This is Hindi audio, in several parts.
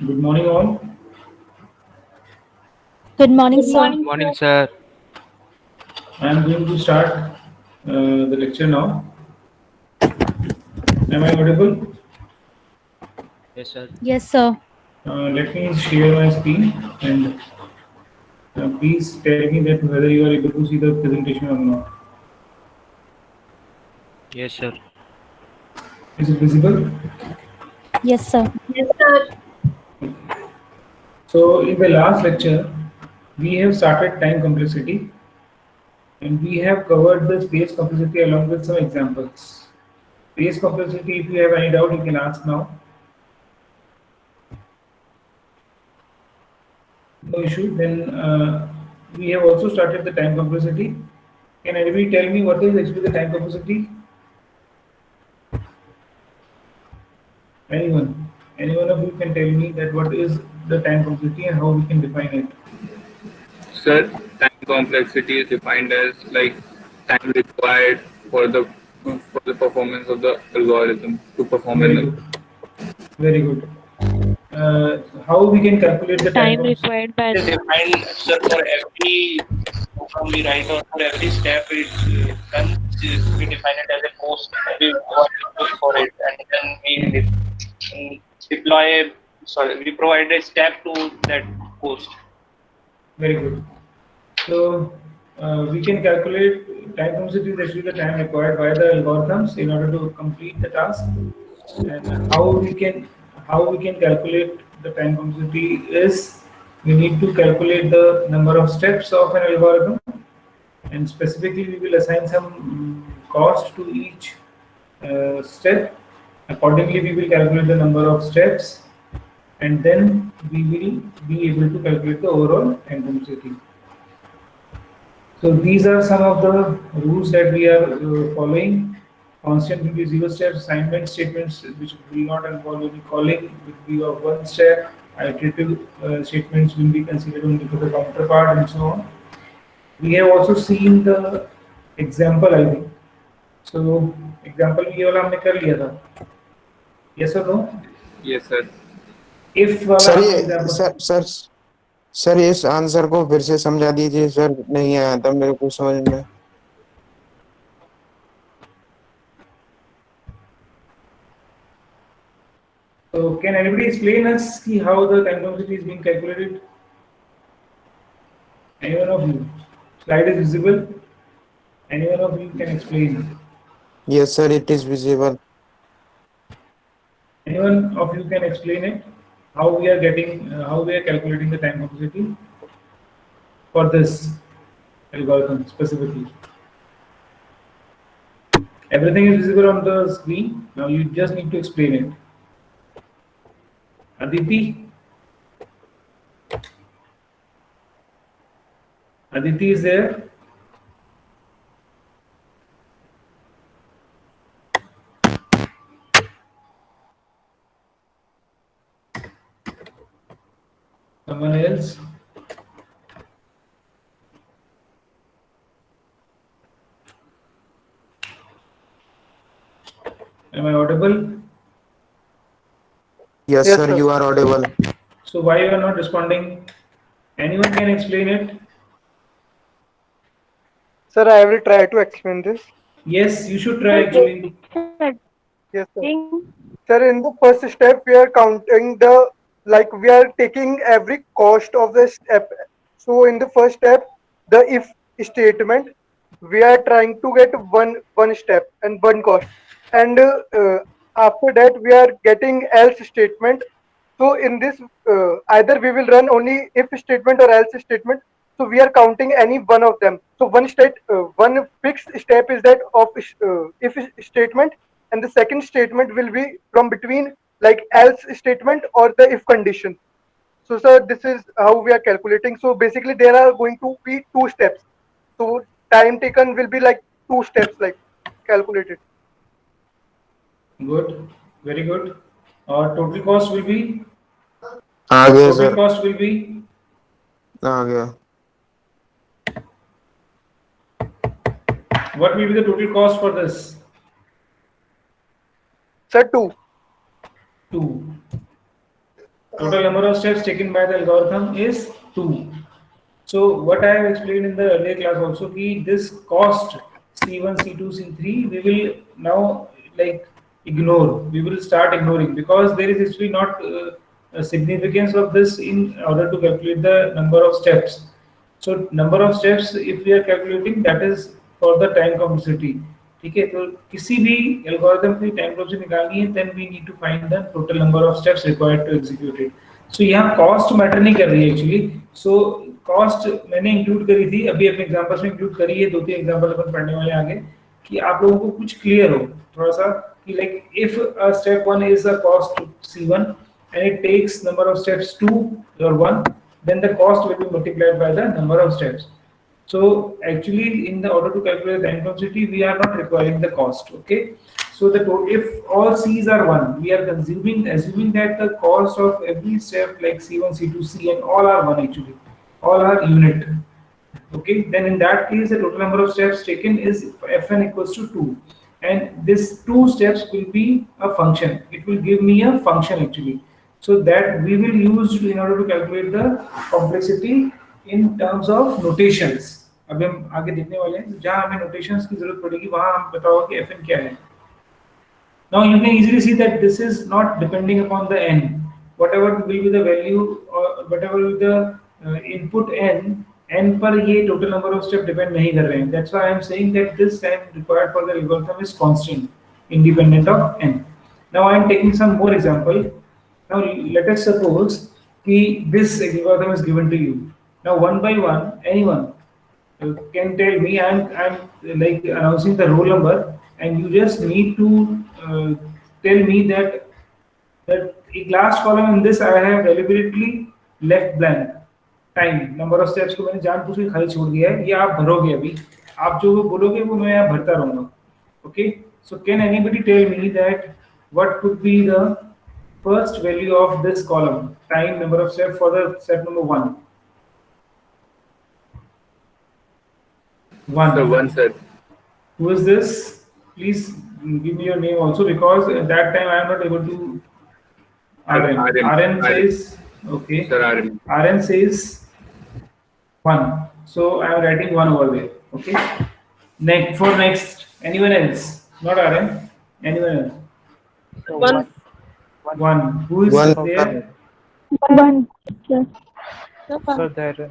Good morning, all. Good morning, Good sir. morning, Morning, sir. sir. I am going to start the lecture now. Am I audible? Yes, sir. Yes, sir. Let me share my screen and please tell me that whether you are able to see the presentation or not. Yes, sir. Is it visible? Yes, sir. Yes, sir. So, in the last lecture, we have started time complexity and we have covered the space complexity along with some examples. Space complexity, if you have any doubt, you can ask now. No issue. Then we have also started the time complexity. Can anybody tell me what is actually the time complexity? Anyone? Any one of you can tell me that what is the time complexity and how we can define it? Sir, time complexity is defined as like time required for the performance of the algorithm to perform Very an. good. Very good. How we can calculate The the time time complexity? required by Is defined, sir, for every program we write or for every step it runs, we define it as a cost we provide for it, and then deploy. Sorry, we provide a step to that cost. Very good. So we can calculate time complexity is actually the time required by the algorithms in order to complete the task. And how we can calculate the time complexity is we need to calculate the number of steps of an algorithm, and specifically we will assign some cost to each step. Accordingly, we will calculate the number of steps, and then we will be able to calculate the overall time complexity. So these are some of the rules that we are following. Constant will be zero steps. Assignment statements which will not involve any calling will be of one step. Iterative statements will be considered only for the counterpart and so on. We have also seen the example, I think. So example ये वाला हमने कर लिया था. Yes or no? Yes, sir. If वाला सर हम ये example. सर इस आंसर को फिर से समझा दीजिए सर, नहीं आया था मेरे को समझ में। So can anybody explain us how the time complexity is being calculated? Any one of you? Slide is visible. Any one of you can explain. Yes sir, it is visible. Anyone of you can explain it? How we are calculating the time complexity for this algorithm specifically? Everything is visible on the screen. Now you just need to explain it. Aditi? Aditi is there? Someone else? Am I audible? Yes Yes, sir, sir. you are audible. So why you are not responding? Anyone can explain it? Sir, I will try to explain this. Yes, you should try actually. Yes, sir. Sir, in the first step, we are counting we are taking every cost of the step. So in the first step, the if statement, we are trying to get one step and one cost. And after that, we are getting else statement. So in this, either we will run only if statement or else statement. So we are counting any one of them. So one fixed step is that of if statement, and the second statement will be from between like else statement or the if condition. So sir, this is how we are calculating. So basically, there are going to be two steps. So time taken will be like two steps, like calculated. Good, very good. Or total cost will be? आ गया Total sir, cost will be? आ गया। What will be the total cost for this? Sir, two. 2. Total number of steps taken by the algorithm is 2. So what I have explained in the earlier class also, कि this cost C1, C2, C3 we will now like ignore. We will start ignoring because there is actually not a significance of this in order to calculate the number of steps. So number of steps if we are calculating, that is for the time complexity. ठीक है, तो किसी भी एल्गोरिथम की टाइम complexity निकालनी है, then we need to find the total number of steps required to execute it. So यहाँ cost मैटर नहीं कर रही है actually. So cost मैंने इंक्लूड करी थी, अभी अपने एग्जांपल्स में इंक्लूड करी है, 2-3 एग्जांपल अपन पढ़ने वाले आगे, कि आप लोगों को कुछ क्लियर हो थोड़ा सा कि like if a step 1 is a cost C1 and it takes number of steps 2 or 1, then the cost will be multiplied by the number of steps. So actually in the order to calculate the time complexity, we are not requiring the cost. Okay, so the if all C's are 1, we are assuming that the cost of every step like C1, C2, Cn all are 1 actually, all are unit. Okay, then in that case the total number of steps taken is Fn equals to 2, and this 2 steps will be a function. It will give me a function actually. So that we will use in order to calculate the complexity in terms of notations. अभी हम आगे देखने वाले हैं, जहाँ हमें notations की जरूरत पड़ेगी वहाँ हम बताओ कि Fn क्या है. Now you can easily see that this is not depending upon the n. Whatever will be the value or whatever will be the input n पर ये total number of step depend नहीं कर रहे हैं. That's why I am saying that this time required for the algorithm is constant, independent of n. Now I am taking some more example. Now let us suppose कि this algorithm is given to you. Now one by one, anyone can tell me, I'm like announcing the roll number, and you just need to tell me that a last column in this I have deliberately left blank. Time, number of steps को मैंने जानबूझ के खाली छोड़ दिया है, ये आप भरोगे अभी, आप जो बोलोगे वो मैं यहाँ भरता रहूँगा. Okay, so can anybody tell me that what could be the first value of this column, time, number of steps for the step number 1? 1. The 1 set. Who is this? Please give me your name also, because at that time I am not able to. RN says, okay. Sir, RN. RN says 1. So I am writing 1 over there. Okay. Next, anyone else? Not RN. Anyone else? 1. Who is 1 there? 1. So there.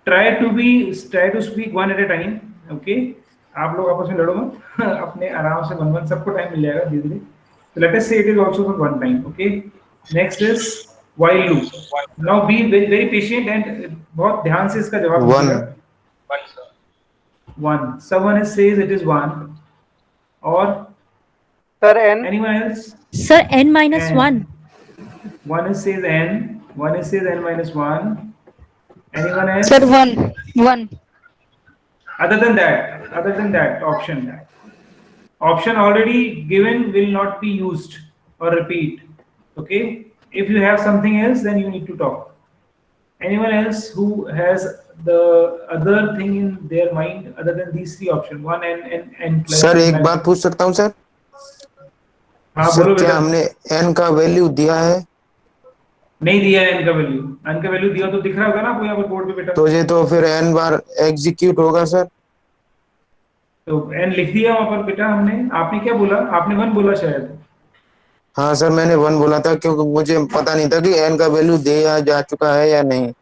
Try to speak one at a time. Okay. आप लोग आपस में लड़ो मत, अपने आराम से वन सबको टाइम मिल जाएगा धीरे धीरे. So let us say it is also for one time. Okay. Next is while loop. Now be very patient and बहुत ध्यान से इसका जवाब दीजिएगा. 1. Someone says it is 1. Or Sir, n. anyone else? Sir, n minus 1. One says n. One says n minus 1. Anyone else? Sir, 1. Other than that, option already given will not be used or repeat. Okay. If you have something else, then you need to talk. Anyone else who has the other thing in their mind other than these 3 options, 1 and plus. Sir एक बात पूछ सकता हूँ सर? हाँ सर बोलो क्या बेटा. हमने n का वैल्यू दिया है? नहीं दिया है n का वैल्यू. n का वैल्यू दिया तो दिख रहा होगा ना आपको यहाँ पर बोर्ड पे बेटा. तो ये तो फिर n बार एग्जीक्यूट होगा सर. तो n लिख दिया वहाँ पर बेटा हमने. आपने क्या बोला? आपने 1 बोला शायद. हाँ सर मैंने 1 बोला था क्योंकि मुझे पता नहीं था कि n का वैल्यू दिया जा चुका है या नहीं.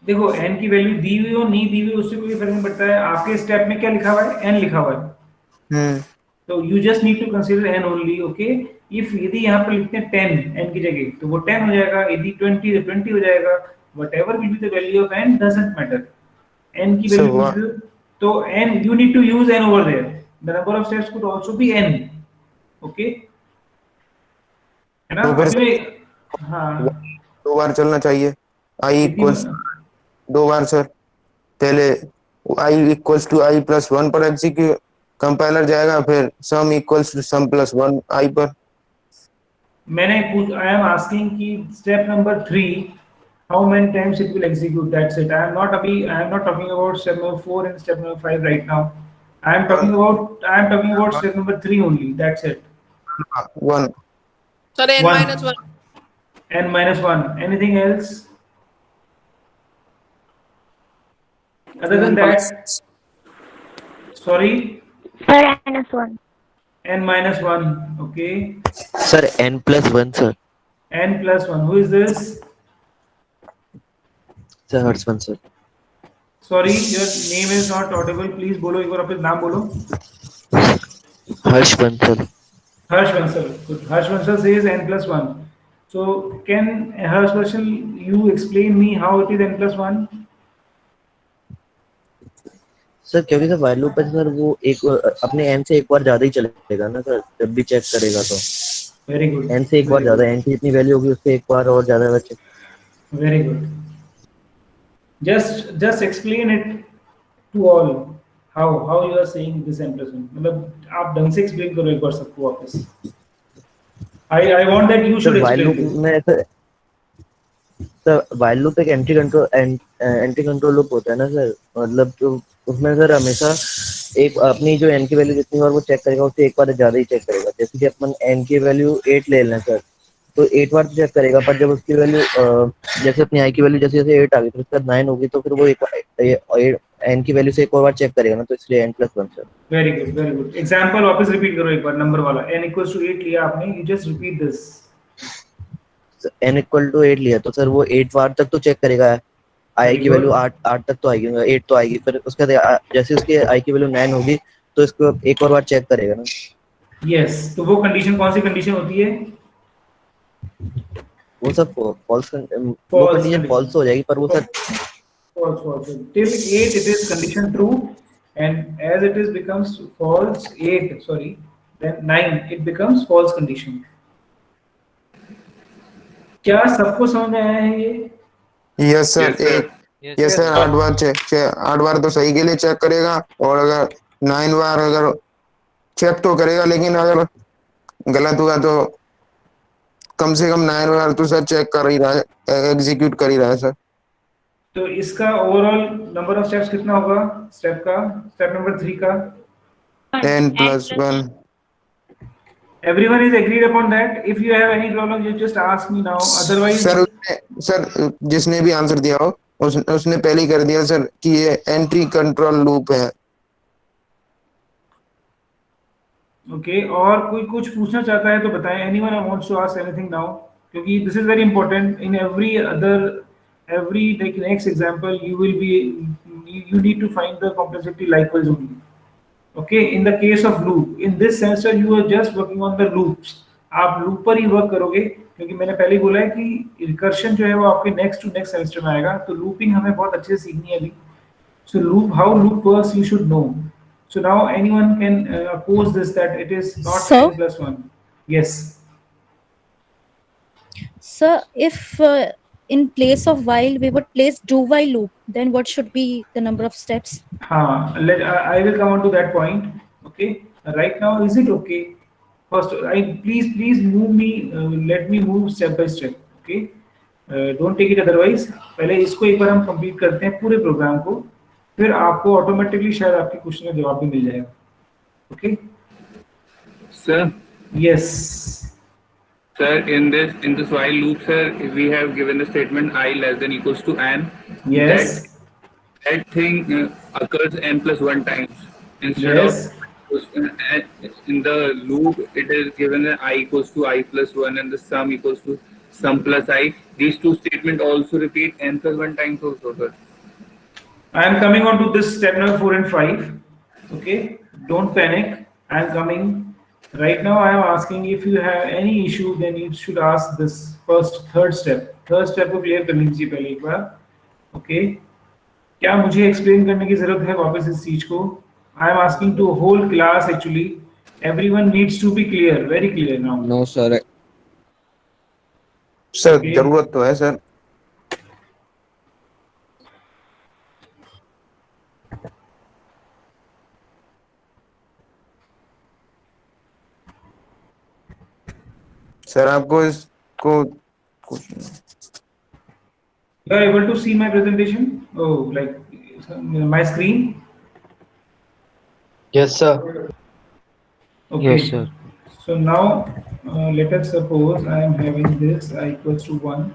देखो n की वैल्यू दी हुई हो नहीं दी हुई उससे कोई फर्क नहीं पड़ता है. आपके स्टेप में क्या लिखा हुआ है? n लिखा हुआ है. तो you just need to consider n only. Okay. If यदि यहाँ पर लिखते हैं 10 n की जगह तो वो 10 हो जाएगा. यदि 20 तो 20 हो जाएगा. Whatever will be the value of n doesn't matter. n की वैल्यू तो n you need to use n over there. The number of steps could also be n. Okay. है ना? तो हाँ. 2 बार चलना चाहिए. I equals 2 bar sir. पहले I equals to I plus 1 पर एग्जीक्यूट कंपाइलर जाएगा, फिर sum equals to sum plus 1 I पर. मैंने I am asking कि step number 3 how many times it will execute. That's it. I am not talking about step number 4 and step number 5 right now. I am talking about step number 3 only. That's it. 1. Sir, n minus 1. n minus 1. Anything else? Other than that, sorry, Sir, -1. n minus 1. Okay, Sir, n plus 1, sir. n plus 1. Who is this? Sir, Harshman, sir. Sorry, your name is not audible. Please बोलो एक बार अपना नाम बोलो. Harshman, sir. Harsh Bansal. Good. Harsh Bansal says n plus 1. So can Harsh Bansal, you explain me how it is n plus 1? Sir क्योंकि सर वाइल लूप है सर वो एक अपने n से एक बार ज्यादा ही चलेगा ना सर जब भी चेक करेगा तो Very good. n से एक बार ज्यादा n की जितनी वैल्यू होगी उससे एक बार और ज्यादा बचे. Very good. Just explain it to all. How you are saying this n plus 1. मतलब आप ढंग से explain करो एक बार सबको वापस. I want that you should sir while explain. Loop में सर वाइल लूप एक एंटी कंट्रोल लूप होता है ना सर मतलब जो उसमें सर हमेशा एक अपनी जो n की वैल्यू जितनी बार वो चेक करेगा उससे एक बार ज्यादा ही चेक करेगा. जैसे कि अपन n की वैल्यू 8 ले लें सर तो 8 बार चेक करेगा पर जब उसकी वैल्यू जैसे अपनी i की वैल्यू जैसे जैसे 8 आ गई तो उसके बाद 9 होगी तो फिर वो एक n की वैल्यू से एक और बार चेक करेगा ना तो इसलिए n plus 1 sir. Very good, very good. Example वापस repeat करो एक बार नंबर वाला. n equals to 8 लिया आपने. You just repeat this. n equal to 8 लिया तो सर वो 8 बार तक तो चेक करेगा. i की वैल्यू 8 तक तो आएगी 8 तो आएगी फिर उसके बाद जैसे उसके i की वैल्यू 9 होगी तो इसको एक और बार चेक करेगा ना. Yes. तो वो कंडीशन कौन सी कंडीशन होती है? वो सब फॉल्स वो कंडीशन फॉल्स हो जाएगी पर वो sir False. Till 8 it is condition true, and as it is becomes false 8. Sorry, then 9 it becomes false condition. क्या सबको समझ में आया है ये? Yes sir. Yes sir. 8 बार तो सही के लिए चेक करेगा और अगर 9 बार अगर चेक तो करेगा लेकिन अगर गलत हुआ तो कम से कम 9 बार तो सर चेक कर ही रहा है, एग्जीक्यूट कर ही रहा है सर. तो इसका ओवरऑल नंबर ऑफ स्टेप्स कितना होगा? स्टेप नंबर 3 का 10 plus 1. Everyone is agreed upon that. If you have any problem, you just ask me now. Otherwise, sir जिसने भी आंसर दिया हो उसने पहले ही कर दिया सर कि ये एंट्री कंट्रोल लूप है. okay. और कोई कुछ पूछना चाहता है तो बताएं. Anyone wants to ask anything now? क्योंकि this is very important. In every like next example, you need to find the complexity likewise only. Okay, in the case of loop, in this semester you are just working on the loops. आप लूप पर ही वर्क करोगे क्योंकि मैंने पहले ही बोला है कि रिकर्शन जो है वो आपके नेक्स्ट सेमेस्टर में आएगा. तो लूपिंग हमें बहुत अच्छे से सीखनी है अभी. So how loop works you should know. So now anyone can oppose this that it is not Sir? n plus 1. Yes. Sir, if in place of while we would place do while loop, then what should be the number of steps? I will come on to that point. Okay. Right now, is it okay? First, please move me. Let me move step by step. Okay. Don't take it otherwise. पहले इसको एक बार हम कंप्लीट करते हैं पूरे प्रोग्राम को. फिर आपको ऑटोमेटिकली शायद आपके क्वेश्चन का जवाब भी मिल जाएगा. Okay. Sir. Yes. Sir, in this while loop, sir, we have given the statement I less than equals to n. Yes. That thing occurs n plus 1 times. Instead Yes. of in the loop, it is given that I equals to I plus 1 and the sum equals to sum plus I. These two statements also repeat n plus 1 times also, sir. I am coming on to this step number 4 and 5. Okay. Don't panic. I am coming. Right now, I am asking if you have any issue, then you should ask this third step. Third step को clear कर लीजिए पहले एक बार. Okay. क्या मुझे explain करने की जरूरत है वापस इस चीज को? I am asking to a whole class actually. Everyone needs to be clear, very clear now. No, sir. Sir Okay. जरूरत तो है सर. सर आपको इसको You are able to see my presentation? Oh, like my screen? Yes, sir. Okay. Yes, sir. So now let us suppose I am having this I equals to 1,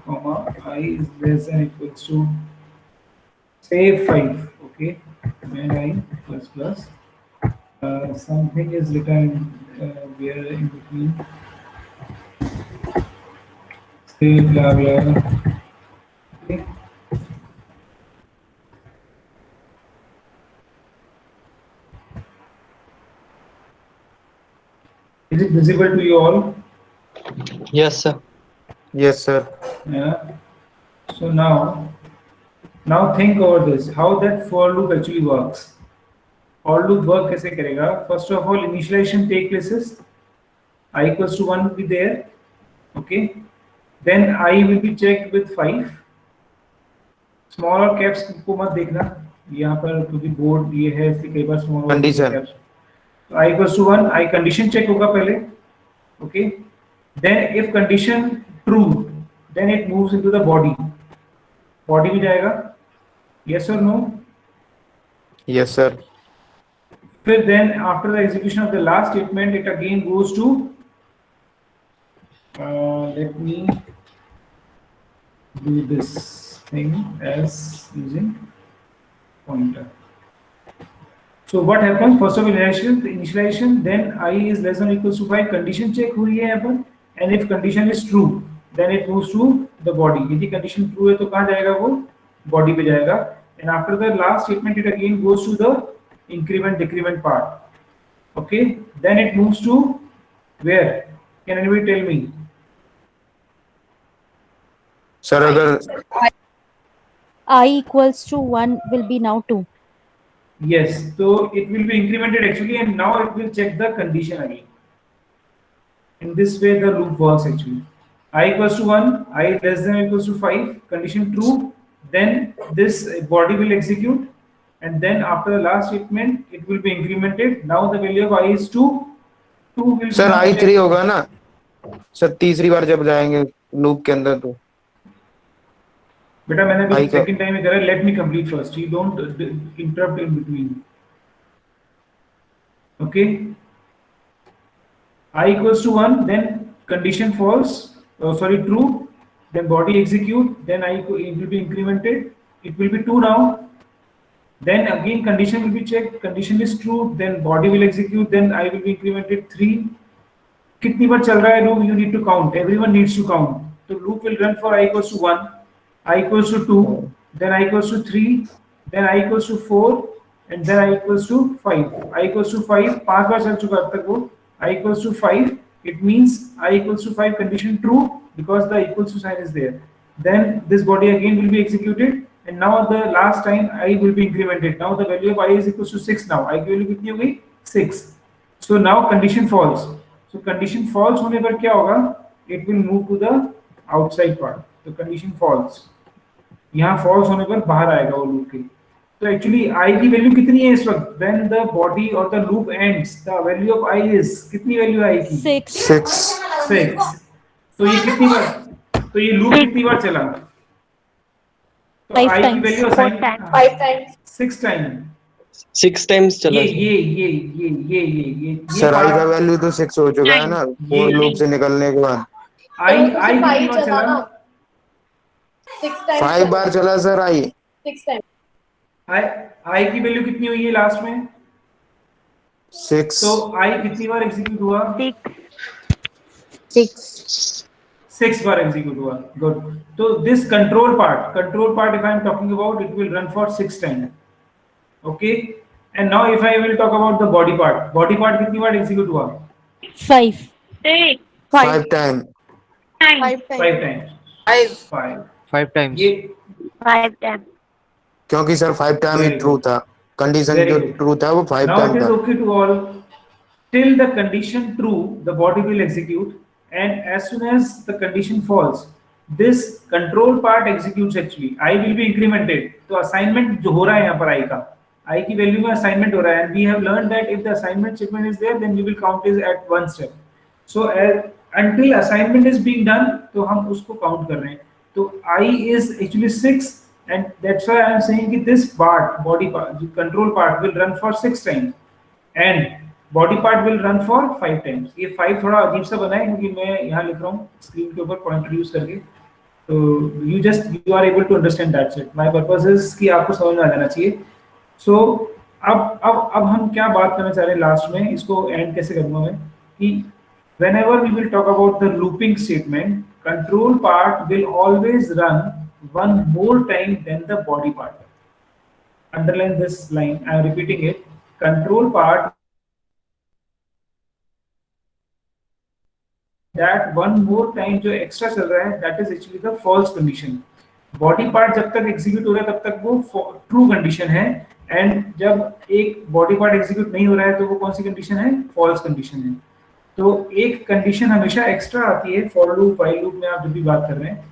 comma I is less than equals to say 5, okay, and I plus plus something is written where in between, say blah blah, okay. Is it visible to you all? Yes, sir. Yes, sir. Yeah. So now think over this, how that for loop actually works. For loop work कैसे करेगा? First of all, initialization take places. I equals to 1 will be there. Okay. Then I will be checked with 5. Small और caps को मत देखना. यहाँ पर क्योंकि बोर्ड ये है इसलिए कई बार small और Condition. caps. So I equals to 1. I condition check होगा पहले. Okay. Then if condition true, then it moves into the body. Body भी जाएगा. Yes or no? Yes, sir. But then after the execution of the last statement, it again goes to, let me do this thing as using pointer. So what happens? First of all, initialization, then I is less than or equals to 5, condition check हुई है यहाँ पर, and if condition is true, then it moves to the body. यदि condition true है तो कहाँ जाएगा वो? Body पे जाएगा. And after the last statement, it again goes to the increment decrement part. Okay, then it moves to where? Can anybody tell me? Sir, अगर I equals to 1 will be now 2. Yes, so it will be incremented actually, and now it will check the condition again. In this way, the loop works actually. I equals to 1, I less than or equals to 5, condition true, then this body will execute, and then after the last statement, it will be incremented. Now the value of I is 2. 2 will sir now I check- 3 होगा ना सर, तीसरी बार जब जाएंगे लूप के अंदर तो बेटा मैंने I का- सेकंड टाइम में करा. Let me complete first, you don't interrupt in between. Okay, I equals to 1, then condition false, true, then body execute, then it will be incremented, it will be 2 now, then again condition will be checked, condition is true, then body will execute, then I will be incremented 3. कितनी बार चल रहा है loop? You need to count, everyone needs to count. So loop will run for I equals to 1, I equals to 2, then I equals to 3, then I equals to 4, and then I equals to 5. I equals to 5 5 बार चल चुका अब तक वो. I equals to 5, it means I equals to 5 condition true because the equals to sign is there. Then this body again will be executed, and now the last time I will be incremented. Now the value of I is equals to 6 now. I की value कितनी हो गई? 6. So now condition false. So condition false होने पर क्या होगा? It will move to the outside part. So condition false. यहाँ false होने पर बाहर आएगा वो loop के. So actually I की value कितनी है इस वक्त? When the body or the loop ends, the value of I is कितनी value है I की? 6. 6. तो ये कितनी बार? तो ये loop कितनी बार चला? तो 5 I की times. value assign 5 times. 6 times. 6 times चला. ये सर आई का वैल्यू तो 6 हो चुका है ना फोर लूप से निकलने के बाद. I कितनी बार चला? 6 times. 5 बार चला सर आई. 6 times. I की वैल्यू कितनी हुई है लास्ट में? 6. तो I कितनी बार एग्जीक्यूट हुआ? 6. 6 बार एग्जीक्यूट हुआ. गुड. तो this control part if I am talking about, it will run for 6 times. Okay, and now if I will talk about the body part कितनी बार एग्जीक्यूट हुआ? 5. 5 टाइम. 5 times. 5 times. ये 5 times. क्योंकि सर 5 टाइम ही Very ट्रू था. कंडीशन Very जो good. ट्रू था वो 5 now टाइम it is था. okay to all till the condition true, the body will execute, and as soon as the condition false, this control part executes actually. I will be incremented. तो assignment जो हो रहा है यहाँ पर I का, I की वैल्यू में assignment हो रहा है, and we have learned that if the assignment statement is there, then we will count it at one step. So until assignment is being done, तो हम उसको count कर रहे हैं. तो I is actually 6, and that's why I am saying that this part, body part, the control part will run for 6 times, and body part will run for 5 times. ये 5 थोड़ा अजीब सा बना है क्योंकि मैं यहाँ लिख रहा हूँ स्क्रीन के ऊपर पॉइंटर यूज करके, तो you are able to understand that's it. My purpose is कि आपको समझ में आ जाना चाहिए। सो अब हम क्या बात करना चाह रहे हैं लास्ट में, इसको एंड कैसे करूंगा मैं, कि whenever we will talk about the looping statement, control part will always run one more time than the body part. Underline this line, I am repeating it. Control part, that one more time जो extra चल रहा है, that is actually the false condition. Body part जब तक execute हो रहा है तब तक वो true condition है, and जब एक body part execute नहीं हो रहा है तो वो कौन सी condition है? False condition है। तो एक कंडीशन हमेशा एक्स्ट्रा आती है फॉर लूप व्हाइल लूप में। आप जब भी बात कर रहे हैं,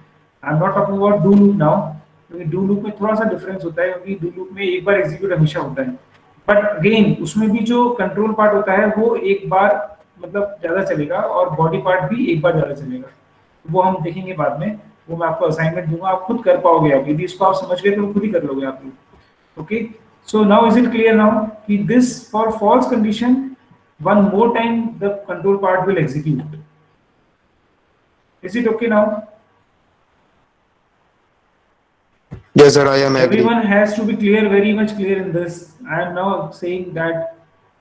I am not talking about do loop now, क्योंकि डू लूप में थोड़ा सा डिफरेंस होता है, क्योंकि डू लूप में एक बार एग्जीक्यूट हमेशा होता है, बट अगेन उसमें भी जो कंट्रोल पार्ट होता है वो एक बार मतलब ज्यादा चलेगा और बॉडी पार्ट भी एक बार ज्यादा चलेगा। वो हम देखेंगे बाद में, वो मैं आपको असाइनमेंट दूंगा, आप खुद कर पाओगे। आप यदि इसको आप समझ गए तो खुद ही कर लोगे आप लोग। Okay, so now is it clear now कि this for false condition one more time the control part will execute. Is it okay now? Yes sir, I am agree. Everyone has to be clear, very much clear in this. I am now saying that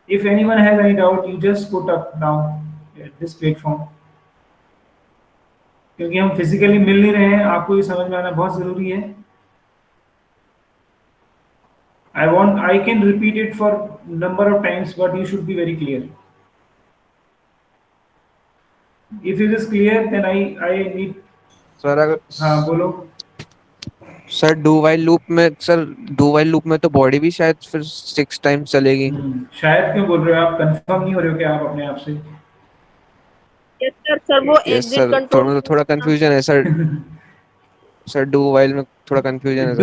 if anyone has any doubt, you just put up now at this platform. क्योंकि हम फिजिकली मिल नहीं रहे हैं, आपको ये समझ में आना बहुत जरूरी है। I can repeat it for number of times, but you should be very clear. If it is clear, then I need. Sir अगर हाँ बोलो। सर डू वाइल लूप में तो बॉडी भी शायद फिर 6 टाइम्स चलेगी। शायद क्यों बोल रहे हो आप? कंफर्म नहीं हो रहे हो क्या आप अपने आप से? यस सर वो एग्जिट कंट्रोल थोड़ा कंफ्यूजन है सर। सर डू वाइल में थोड़ा कंफ्यूजन है सर।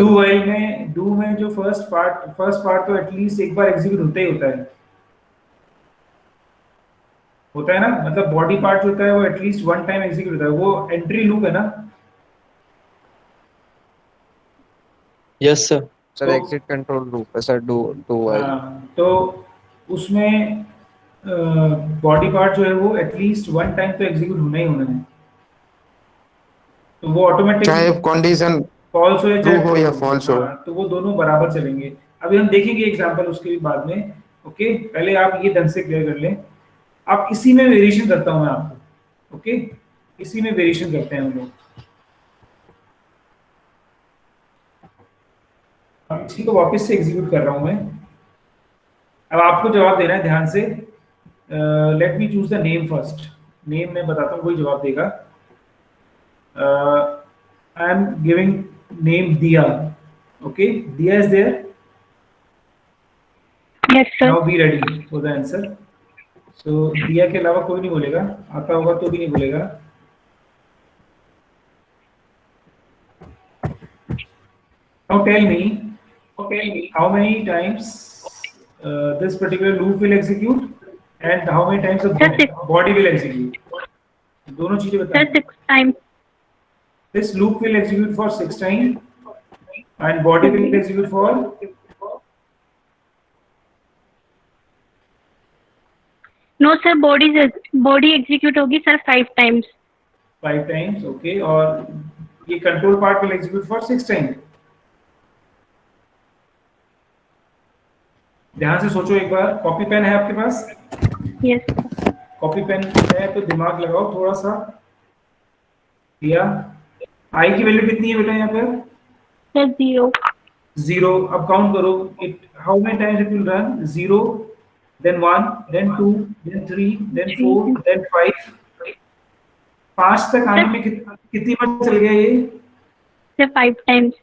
डू में जो फर्स्ट पार्ट तो एटलीस्ट एक बार एग्जीक्यूट होता है ना, मतलब बॉडी पार्ट जो होता है वो एटलीस्ट वन टाइम एग्जीक्यूट होता है, वो एंट्री लूप है ना। Yes sir. Sir exit control loop है सर डू वाइल। तो उसमें बॉडी पार्ट जो है वो एटलीस्ट वन टाइम तो एग्जीक्यूट होना ही होना है, तो वो ऑटोमेटिक चाहे कंडीशन फॉल्स हो ट्रू हो या फॉल्स हो, तो वो दोनों बराबर चलेंगे। अभी हम देखेंगे एग्जांपल उसके भी बाद में। ओके, पहले आप ये ढंग से क्लियर कर लें। आप इसी में वेरिएशन करता हूं मैं आपको। ओके, इसी में वेरिएशन करते हैं हम लोग। अब इसी को वापस से एग्जीक्यूट कर रहा हूं मैं। अब आपको जवाब देना है ध्यान से। Let me choose the name first. Name मैं बताता हूँ, कोई जवाब देगा। I am giving name Diya. Okay, Diya is there? Yes sir. Now be ready for the answer. So Diya के अलावा कोई नहीं बोलेगा, आता होगा तो भी नहीं बोलेगा। Now tell me how many times this particular loop will execute and how many times the body will execute. दोनों चीजें बताएं। 6 times. This loop will execute for 6 times and body will execute for No sir, body execute होगी सर 5 times. 5 times, okay, और ये control part will execute for 6 times. ध्यान से सोचो एक बार। कॉपी पेन है आपके पास? यस। कॉपी पेन है तो दिमाग लगाओ थोड़ा सा। दिया, आई की वैल्यू कितनी है बेटा यहाँ पर? सर 0। अब काउंट करो it, how many times it will run? 0, then 1, then 2, then 3, then 4, then 5। 5 तक आने में कितनी बार चल गया ये? Sir 5 times।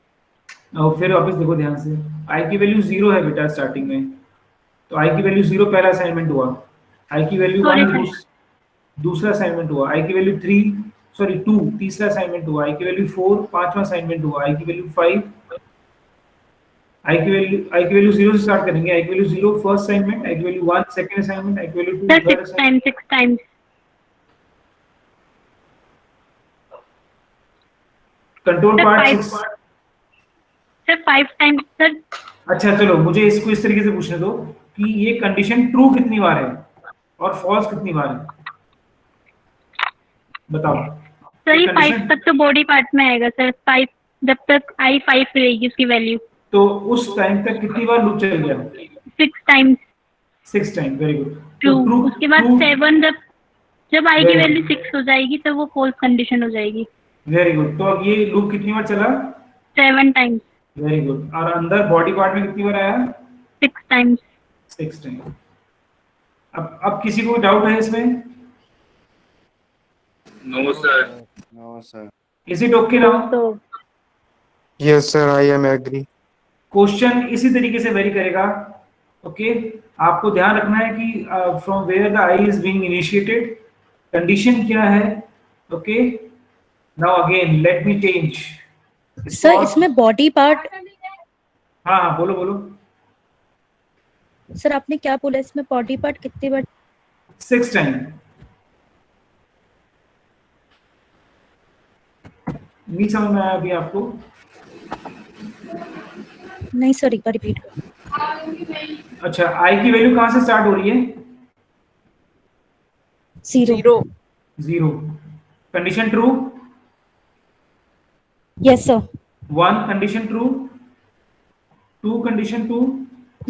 और फिर वापस देखो ध्यान से। आई की वैल्यू 0 है बेटा स्टार्टिंग में, तो आई की वैल्यू 0 पहला असाइनमेंट हुआ। आई की वैल्यू 1 दूसरा असाइनमेंट हुआ। आई की वैल्यू 2 तीसरा असाइनमेंट हुआ। आई की वैल्यू 4 पांचवा असाइनमेंट हुआ। आई की वैल्यू 5। आई की वैल्यू 0 से स्टार्ट करेंगे। आई की वैल्यू 0 फर्स्ट असाइनमेंट, आई की वैल्यू 1 सेकंड असाइनमेंट, आई की value 2 third assignment. 6 times। Control part 6 sir 5 times sir. अच्छा चलो, मुझे इसको इस तरीके से पूछने दो कि ये कंडीशन ट्रू कितनी बार है। और फॉल्स कितनी बार है, बताओ। सर ये 5 कंडीशन तक तो बॉडी पार्ट में आएगा सर, 5 जब तक I 5 रहेगी उसकी वैल्यू। तो उस टाइम तक कितनी बार लूप चल गया? 6 times. 6 time, very good. True. उसके बाद 7 जब I की वैल्यू 6 हो जाएगी तो वो फॉल्स कंडीशन हो जाएगी। Very good. तो अब ये लूप कितनी बार चला? 7 टाइम्स। Very good. और अंदर बॉडी पार्ट में कितनी बार आया? 6 टाइम्स। 6 टाइम। अब किसी को डाउट है इसमें? No sir. No sir. Is it okay now? Yes sir, I am agree. Question इसी तरीके से वेरी करेगा। ओके आपको ध्यान रखना है कि from where the I is being initiated, condition क्या है। Okay now again let me change. Sir इसमें बॉडी पार्ट, हाँ हाँ बोलो बोलो। सर आपने क्या बोला, इसमें बॉडी पार्ट कितनी बार? 6 टाइम। नहीं समझ में आया अभी आपको? नहीं सर, एक बार रिपीट करो। अच्छा, आई की वैल्यू कहां से स्टार्ट हो रही है? 0। 0। Condition true? Yes sir. 1 condition true, 2 condition true,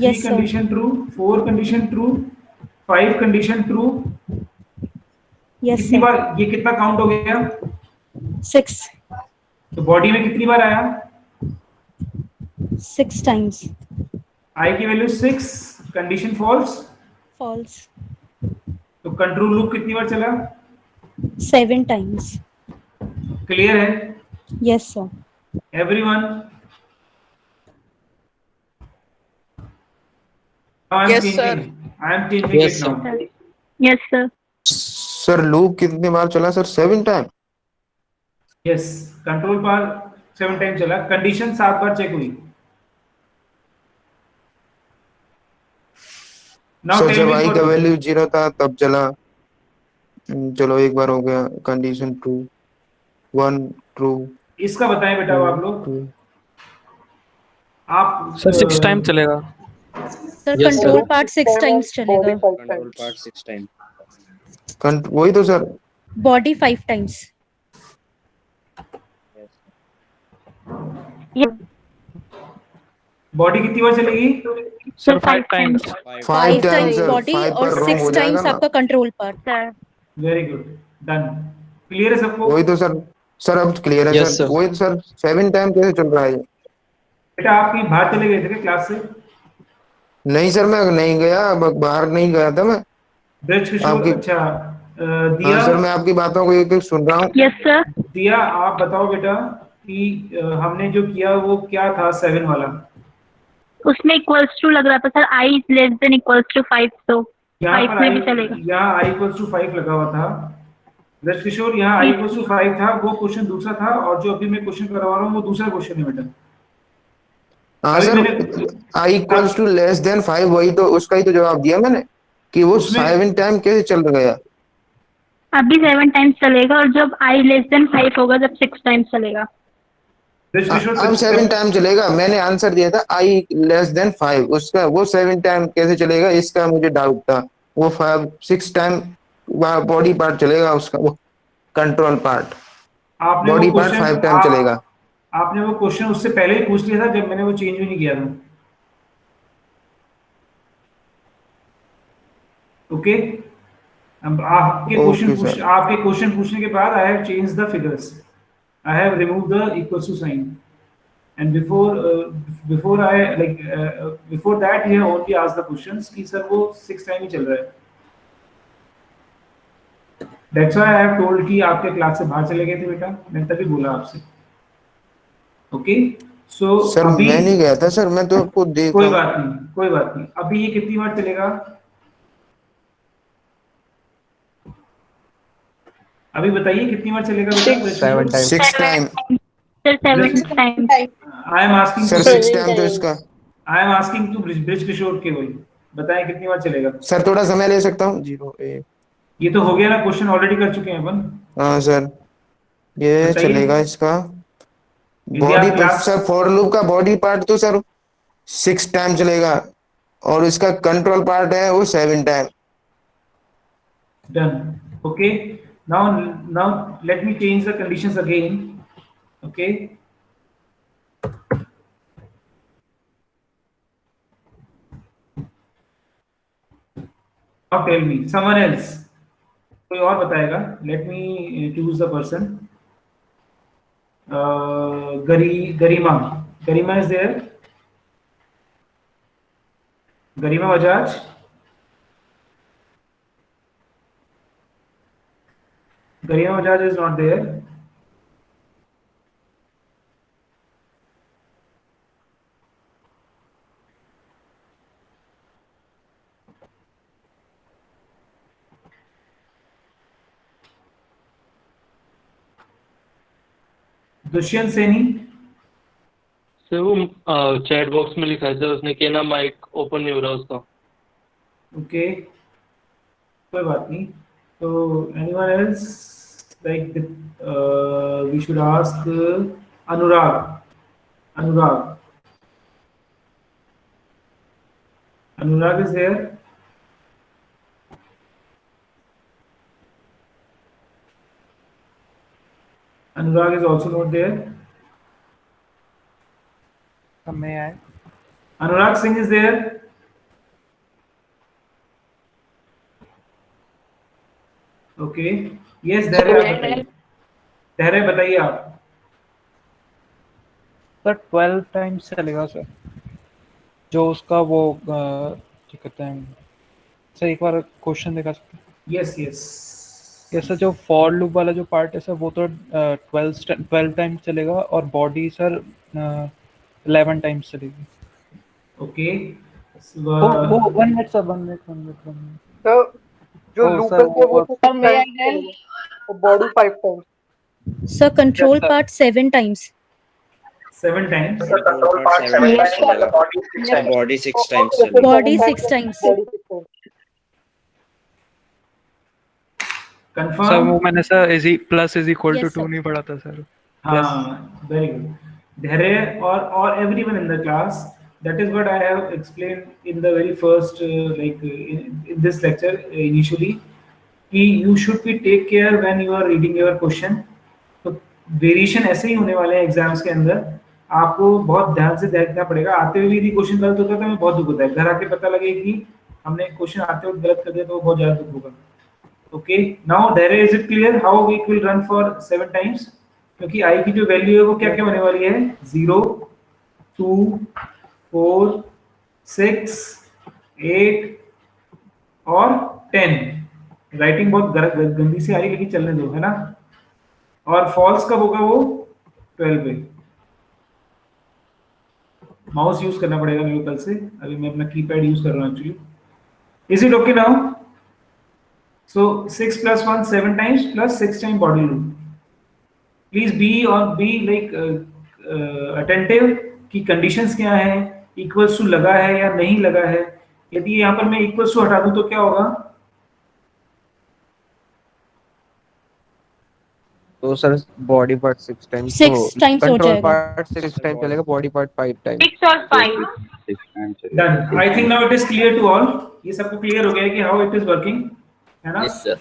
3 Yes, sir. Condition true, 4 condition true, 5 condition true. Yes कितनी सर। बार ये कितना काउंट हो गया? 6। तो बॉडी में कितनी बार आया? 6 टाइम्स। आई की वैल्यू 6, कंडीशन फॉल्स। फॉल्स। तो कंट्रोल लूप कितनी बार चला? 7 टाइम्स। क्लियर है yes sir. Everyone? Yes, sir. I am changing Yes, it now. Yes sir. Sir loop कितनी बार चला सर? 7 टाइम। यस, कंट्रोल बार 7 टाइम चला, कंडीशन 7 बार चेक हुई। Now सर tell जब me आई for का वैल्यू 0 था तब चला। चलो एक बार हो गया। Condition true, 1 true. इसका बताएं बेटा आप लोग। आप सर 6 टाइम चलेगा। सर कंट्रोल पार्ट 6 टाइम्स चलेगा। Control part 6 time. वही तो सर। Body 5 times. बॉडी कितनी बार चलेगी? Sir 5 times. 5 टाइम्स बॉडी और 6 टाइम्स आपका control part. Very good, done. Clear है सबको? वही तो सर। सर अब क्लियर है Yes, सर। sir. वही तो सर, 7 टाइम कैसे चल रहा है ये? बेटा आप कहीं बाहर चले गए थे क्या क्लास से? नहीं सर, मैं नहीं गया, बाहर नहीं गया था मैं। ब्रज किशोर, आपकी- अच्छा दिया। हाँ सर, मैं आपकी बातों को एक एक सुन रहा हूँ। Yes sir. दिया आप बताओ बेटा कि हमने जो किया वो क्या था 7 वाला? उसमें इक्वल्स टू लग रहा था sir, I less than equals to 5, तो यहाँ 5 पर में भी चलेगा। यहाँ i इक्वल्स टू 5 लगा हुआ था। ब्रज किशोर यहाँ i इक्वल्स टू 5 था, वो क्वेश्चन दूसरा था, और जो अभी मैं क्वेश्चन करवा रहा हूँ वो दूसरा क्वेश्चन है बेटा। हाँ अभी सर, मैंने- I equals to less than 5, वही तो उसका ही तो जवाब दिया मैंने कि वो उसमें- 7 टाइम कैसे चल गया। अभी 7 टाइम्स चलेगा, और जब I लेस देन 5 होगा जब 6 टाइम्स चलेगा। ब्रज किशोर अब 7 टाइम चलेगा। मैंने आंसर दिया था आई लेस देन 5, उसका वो 7 टाइम कैसे चलेगा इसका मुझे डाउट था। वो 6 टाइम बॉडी पार्ट चलेगा उसका, वो कंट्रोल पार्ट। आपने वो बॉडी पार्ट क्वेश्चन 5 टाइम चलेगा। आपने वो क्वेश्चन उससे पहले ही पूछ लिया था जब मैंने वो चेंज भी नहीं किया था। ओके, अब आपके क्वेश्चन पूछने के बाद I have change the figures, I have remove the equal to sign, and before that you have only asked the questions कि सर वो 6 टाइम ही चल रहा है। That's why I have told कि आपके क्लास से बाहर चले गए थे बेटा, मैंने तभी बोला आपसे। ओके सो सर अभी मैं नहीं गया था सर, मैं तो आपको देख कोई बात नहीं। अभी ये कितनी बार चलेगा? अभी बताइए कितनी बार चलेगा बेटा? 7 time. 6 time. Sir 7 times. I am asking sir 6 time तो इसका। I am asking to Brij Kishore के वही बताएं कितनी बार चलेगा? सर थोड़ा समय ले सकता हूँ? 0 1। ये तो हो गया ना, क्वेश्चन ऑलरेडी कर चुके हैं अपन। हाँ सर, ये बताइए। चलेगा इसका यदि बॉडी आप part. Class- sir for loop का बॉडी पार्ट तो सर 6 टाइम चलेगा, और इसका कंट्रोल पार्ट है वो 7 time. Done. Okay. Now let me change the conditions again. Okay. Now tell me, someone else. कोई और बताएगा? Let me choose the person. Garima. Garima is there. Garima Bajaj. Garima Bajaj is not there. Dushyant Saini. Sir वो चैट बॉक्स में लिखा है सर, उसने क्या ना माइक ओपन नहीं हो रहा उसका. ओके, कोई बात नहीं. तो anyone else like we should ask Anurag. Anurag is there. Anurag is also not there. May I? Anurag Singh is there. Okay. Yes, धैर्य बताइए आप. सर 12 टाइम्स चलेगा सर, जो उसका वो क्या कहते हैं सर, एक बार क्वेश्चन दिखा सकते हैं? यस सर, जो फॉर लूप वाला जो पार्ट है सर, वो तो 12 टाइम्स चलेगा, और बॉडी सर 11 टाइम्स चलेगी. ओके. वो 1 मिनट सर, 1 मिनट. तो जो लूप है वो तो body 5 times. Sir, control part 7 times. 7 times. Body 6 times. Body 6 times. Confirm. Sir वो मैंने sir plus is equal to Yes, 2 sir. नहीं पढ़ा था सर. हाँ, very good. Dharya or everyone in the class, that is what I have explained in the very first in this lecture initially. कि you should be take care when you are reading your question. तो वेरिएशन ऐसे ही होने वाले हैं एग्जाम्स के अंदर. आपको बहुत ध्यान से देखना पड़ेगा. आते हुए भी यदि क्वेश्चन गलत होता है तो हमें बहुत दुख होता है. घर आके पता लगे कि हमने क्वेश्चन आते हुए गलत कर दिया तो बहुत ज्यादा दुख होगा. Okay. Now Dharya, is it clear how it will run for 7 times? क्योंकि i की जो वैल्यू है वो क्या क्या होने वाली है? 0, 2, 4, 6, 8 और 10. राइटिंग बहुत गंदी से आ रही, लेकिन चलने दो, है ना. और फॉल्स कब होगा? वो 12 पे. माउस यूज करना पड़ेगा मेरे को कल से. अभी मैं अपना कीपैड यूज कर रहा हूँ actually. Is it okay now? So 6 + 1 7 times plus 6 times body loop. Please be like attentive कि कंडीशंस क्या है, इक्वल्स टू लगा है या नहीं लगा है. यदि यहाँ पर मैं इक्वल्स टू हटा दूं तो क्या होगा? तो sir body part 6 times, 6 times हो कंट्रोल जाएगा. पार्ट 6 टाइम चलेगा, बॉडी पार्ट 5 टाइम. 6 और 5. Done. I think now it is clear to all. ये सबको क्लियर हो गया है कि how it is working, है ना? Yes, sir.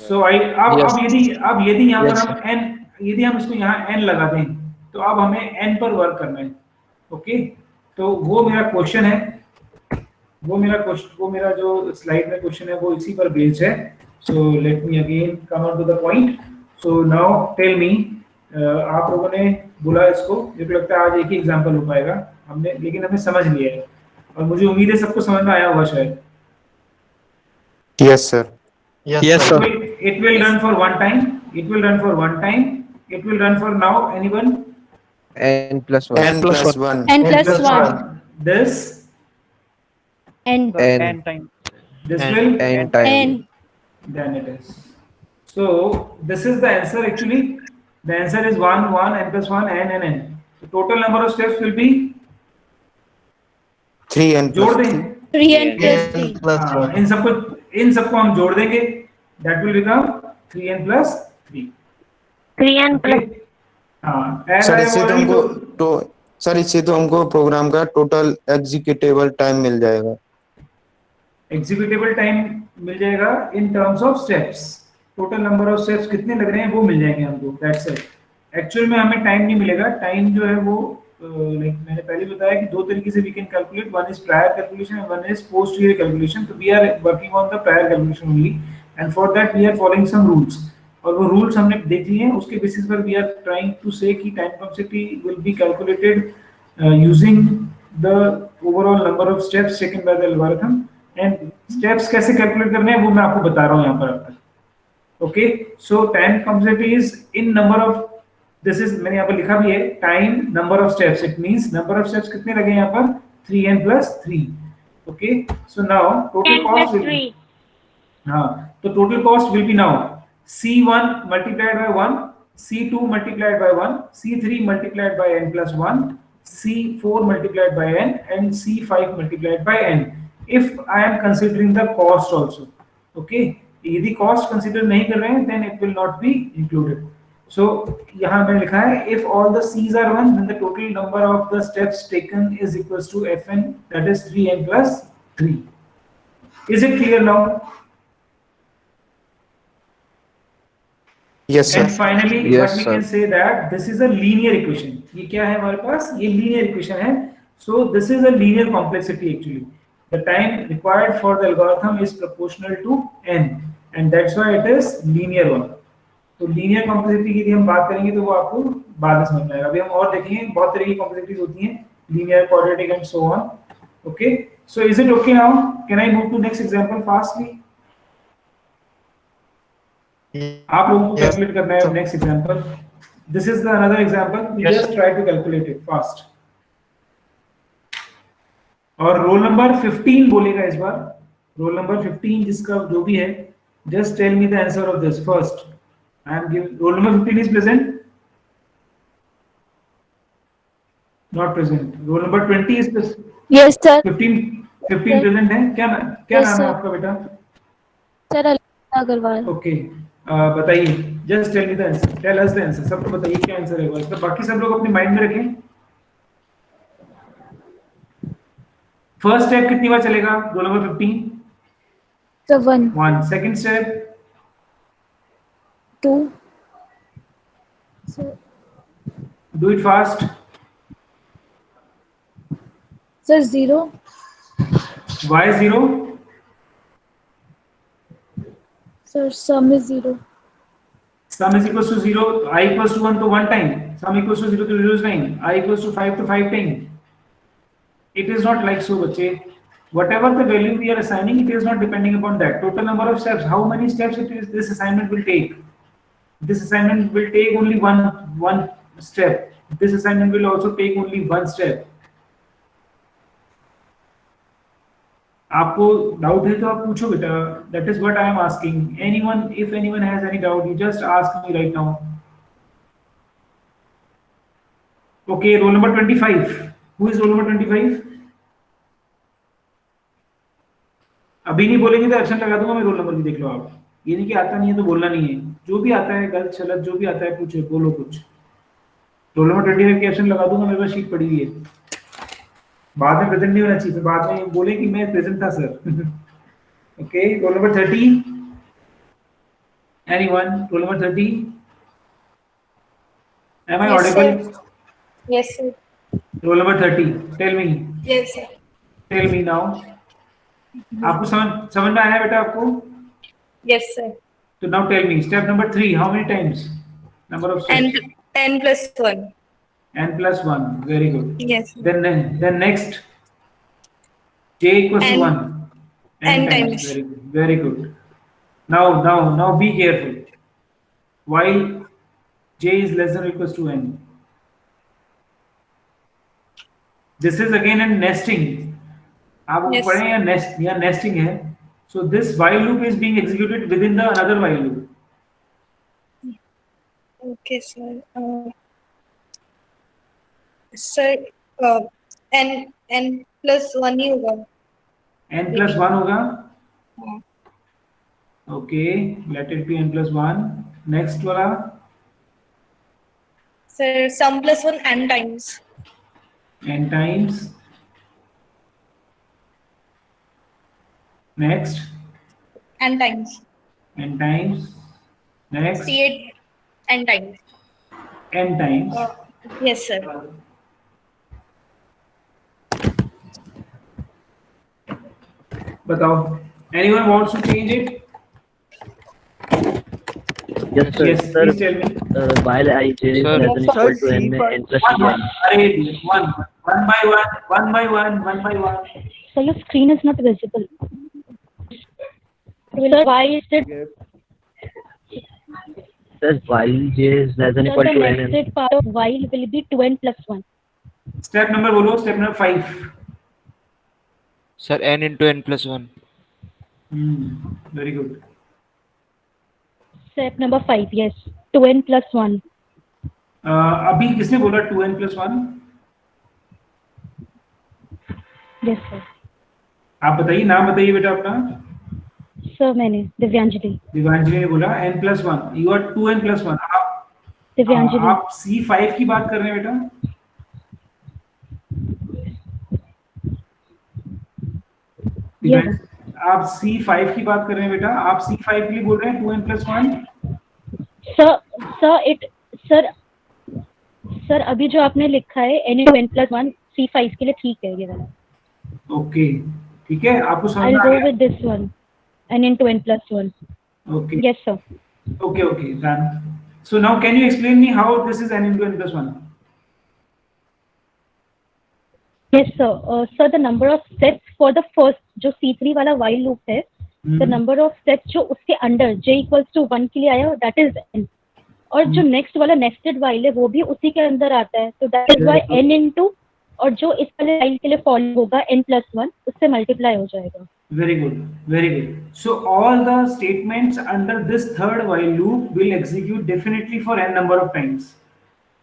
So अब यदि यहाँ पर हम n, यदि हम इसको यहाँ n लगा दें तो अब हमें n पर वर्क करना है. ओके. तो वो मेरा क्वेश्चन है, वो मेरा जो स्लाइड में क्वेश्चन है वो इसी पर बेस्ड है. So let me again come on to the point. So now tell me, आप लोगों ने बोला इसको, मुझे लगता है आज एक ही एग्जांपल हो पाएगा हमने, लेकिन हमें समझ लिया है और मुझे उम्मीद है सबको समझ में आया होगा शायद. Yes sir. Yes, sir. It will run for one time. It will run for one time. It will run for now. Anyone? n plus 1. n plus 1. N plus 1. This. N. N time. This will. n time. N. Then it is. So this is the answer actually. The answer is 1, 1, n plus 1, n and n. The total number of steps will be 3n जोड़ plus दें. 3n plus 3. इन सबको हम जोड़ देंगे. That will become 3n plus 3. 3n plus. हाँ. सर इससे तो हमको प्रोग्राम का टोटल एग्जीक्यूटेबल टाइम मिल जाएगा. एग्जीक्यूटेबल टाइम मिल जाएगा in terms of steps, total number of steps कितने लग रहे हैं वो मिल जाएंगे हमको, दैट्स इट। एक्चुअल में हमें टाइम नहीं मिलेगा, टाइम जो है वो लाइक मैंने पहले बताया कि दो तरीके से we can calculate, one is prior calculation and one is posterior calculation. तो we are working on the prior calculation only and for that we are following some rules, और वो रूल्स हमने देख लिए हैं, उसके बेसिस पर वी आर ट्राइंग टू से कि time complexity will be calculated using the overall number of steps taken by the algorithm, and steps कैसे कैलकुलेट करने हैं वो मैं आपको बता रहा हूं यहां पर अब तक। Okay, so time complexity is in number of, this is मैंने यहां पर लिखा भी है, time number of steps, it means number of steps कितने लगे यहां पर 3n + 3। Okay, so now total cost will be, हां, तो total cost will be now C1 multiplied by 1, C2 multiplied by 1, C3 multiplied by n plus 1, C4 multiplied by n, and C5 multiplied by n. If I am considering the cost also, okay, यदि cost consider नहीं कर रहे हैं, then it will not be included. So यहाँ मैंने लिखा है, if all the C's are 1, then the total number of the steps taken is equals to Fn, that is 3n plus 3. Is it clear now? Yes sir. And finally, Yes, what we sir. can say that this is a linear equation. ये क्या है हमारे पास? ये linear equation है. So this is a linear complexity actually. The time required for the algorithm is proportional to n, and that's why it is linear one. तो linear complexity की यदि हम बात करेंगे तो वो आपको बाद में समझ में आएगा. अभी हम और देखेंगे, बहुत तरह की complexities होती हैं, linear, quadratic and so on. Okay. So is it okay now? Can I move to next example fastly? आप लोगों को कैलकुलेट करना है next example. This is the another example, we just try to calculate it fast. और रोल नंबर 15 बोलेगा इस बार, रोल नंबर 15 जिसका जो भी है, just tell me the answer of this first. I am giving, roll number 15 is present, not present. Roll number 20 is present. Yes sir. 15 present है. क्या नाम है आपका बेटा? सर अग्रवाल. ओके, बताइए, just tell me the answer, tell us the answer. सबको बताइए क्या आंसर है. तो बाकी सब लोग अपने माइंड में रखें. फर्स्ट स्टेप कितनी बार चलेगा roll number 15? Sir 1. Second step 2. Do it fast. Sir 0. Why 0? Sir sum is 0. Sum is equal to 0. I equals to 1 तो 1 टाइम, सम इक्वल्स टू 0 तो 0 टाइम, I equals to 5 तो 5 time. It is not like so बच्चे. Whatever the value we are assigning, it is not depending upon that. Total number of steps, how many steps it is this assignment will take. This assignment will take only one step. This assignment will also take only one step. आपको डाउट है तो आप पूछो बेटा. That is what I am asking. Anyone, if anyone has any doubt, you just ask me right now. Okay, roll number 25. Who is roll number 25? अभी नहीं बोलेंगे तो एक्शन लगा दूंगा मैं. रोल नंबर भी देख लो आप. ये नहीं कि आता नहीं है तो बोलना नहीं है. जो भी आता है, गलत सलत जो भी आता है पूछो, बोलो कुछ. रोल नंबर 25 के एक्शन लगा दूंगा, मेरे पास शीट पड़ी हुई है. बाद में प्रेजेंट नहीं होना चाहिए, बाद में बोले कि मैं प्रेजेंट था sir. Okay, roll number 30. Anyone? Roll number 30. Am I audible? Yes sir. Roll number 30, tell me. Yes sir. Tell me now. आपको समझ में आया बेटा आपको? Yes sir. तो now tell me, step number 3, how many times? Number of steps? n plus 1. n plus 1. Very good. Yes. Then next, j equals to 1. N times. Very good. Very good. Now be careful. While j is less than or equals to n. This is again a nesting. आप Yes. पढ़े या nesting है. So this while loop is being executed within the another while loop. Okay sir. Sir, n plus 1 ही होगा. n plus 1 होगा. हाँ. Okay, let it be n plus 1. Next वाला. Sir, sum plus 1 n times. n times. Next, n times. n times. Next, C8 n times. n times. Yes, sir. बताओ. Anyone wants to change it? Yes, sir. Yes, Sir, please tell me. while I j is Sir, less than equal to n में n plus One, one. अरे one by one by one. So your screen is not visible. Sir, why is it? Sir, while j is less than Sir, equal the to n. nested part of while will be 2n plus 1. Step number बोलो. Step number 5. Sir, n into n plus 1. Very good. Step number 5, yes. 2n plus 1. अभी किसने बोला 2n plus 1? Yes, sir. आप बताइए, नाम बताइए बेटा अपना. Sir, मैंने दिव्यांजलि. दिव्यांजलि ने बोला n plus 1. You are 2n plus 1. दिव्यांजलि. आप C5 की बात कर रहे हैं बेटा. Yes. आप C5 की बात कर रहे हैं बेटा. आप C5 के लिए बोल रहे हैं 2n plus 1. सर अभी जो आपने लिखा है n into n plus 1 C5 के लिए ठीक है ये वाला. ओके, ठीक है. आपको समझ I'll में आ go गया? with this one. n into n plus 1. Okay. Yes, sir. Okay, done. So now can you explain me how this is n into n plus 1? Yes, sir. Sir, the number of steps for the first जो C3 वाला while loop है, the number of steps जो उसके अंदर j equals to 1 के लिए आया that is n. और जो next वाला nested while है वो भी उसी के अंदर आता है, तो that is why n into और जो इस वाले while के लिए follow होगा n plus 1 उससे multiply हो जाएगा. Very good, very good. So all the statements under this third while loop will execute definitely for n number of times.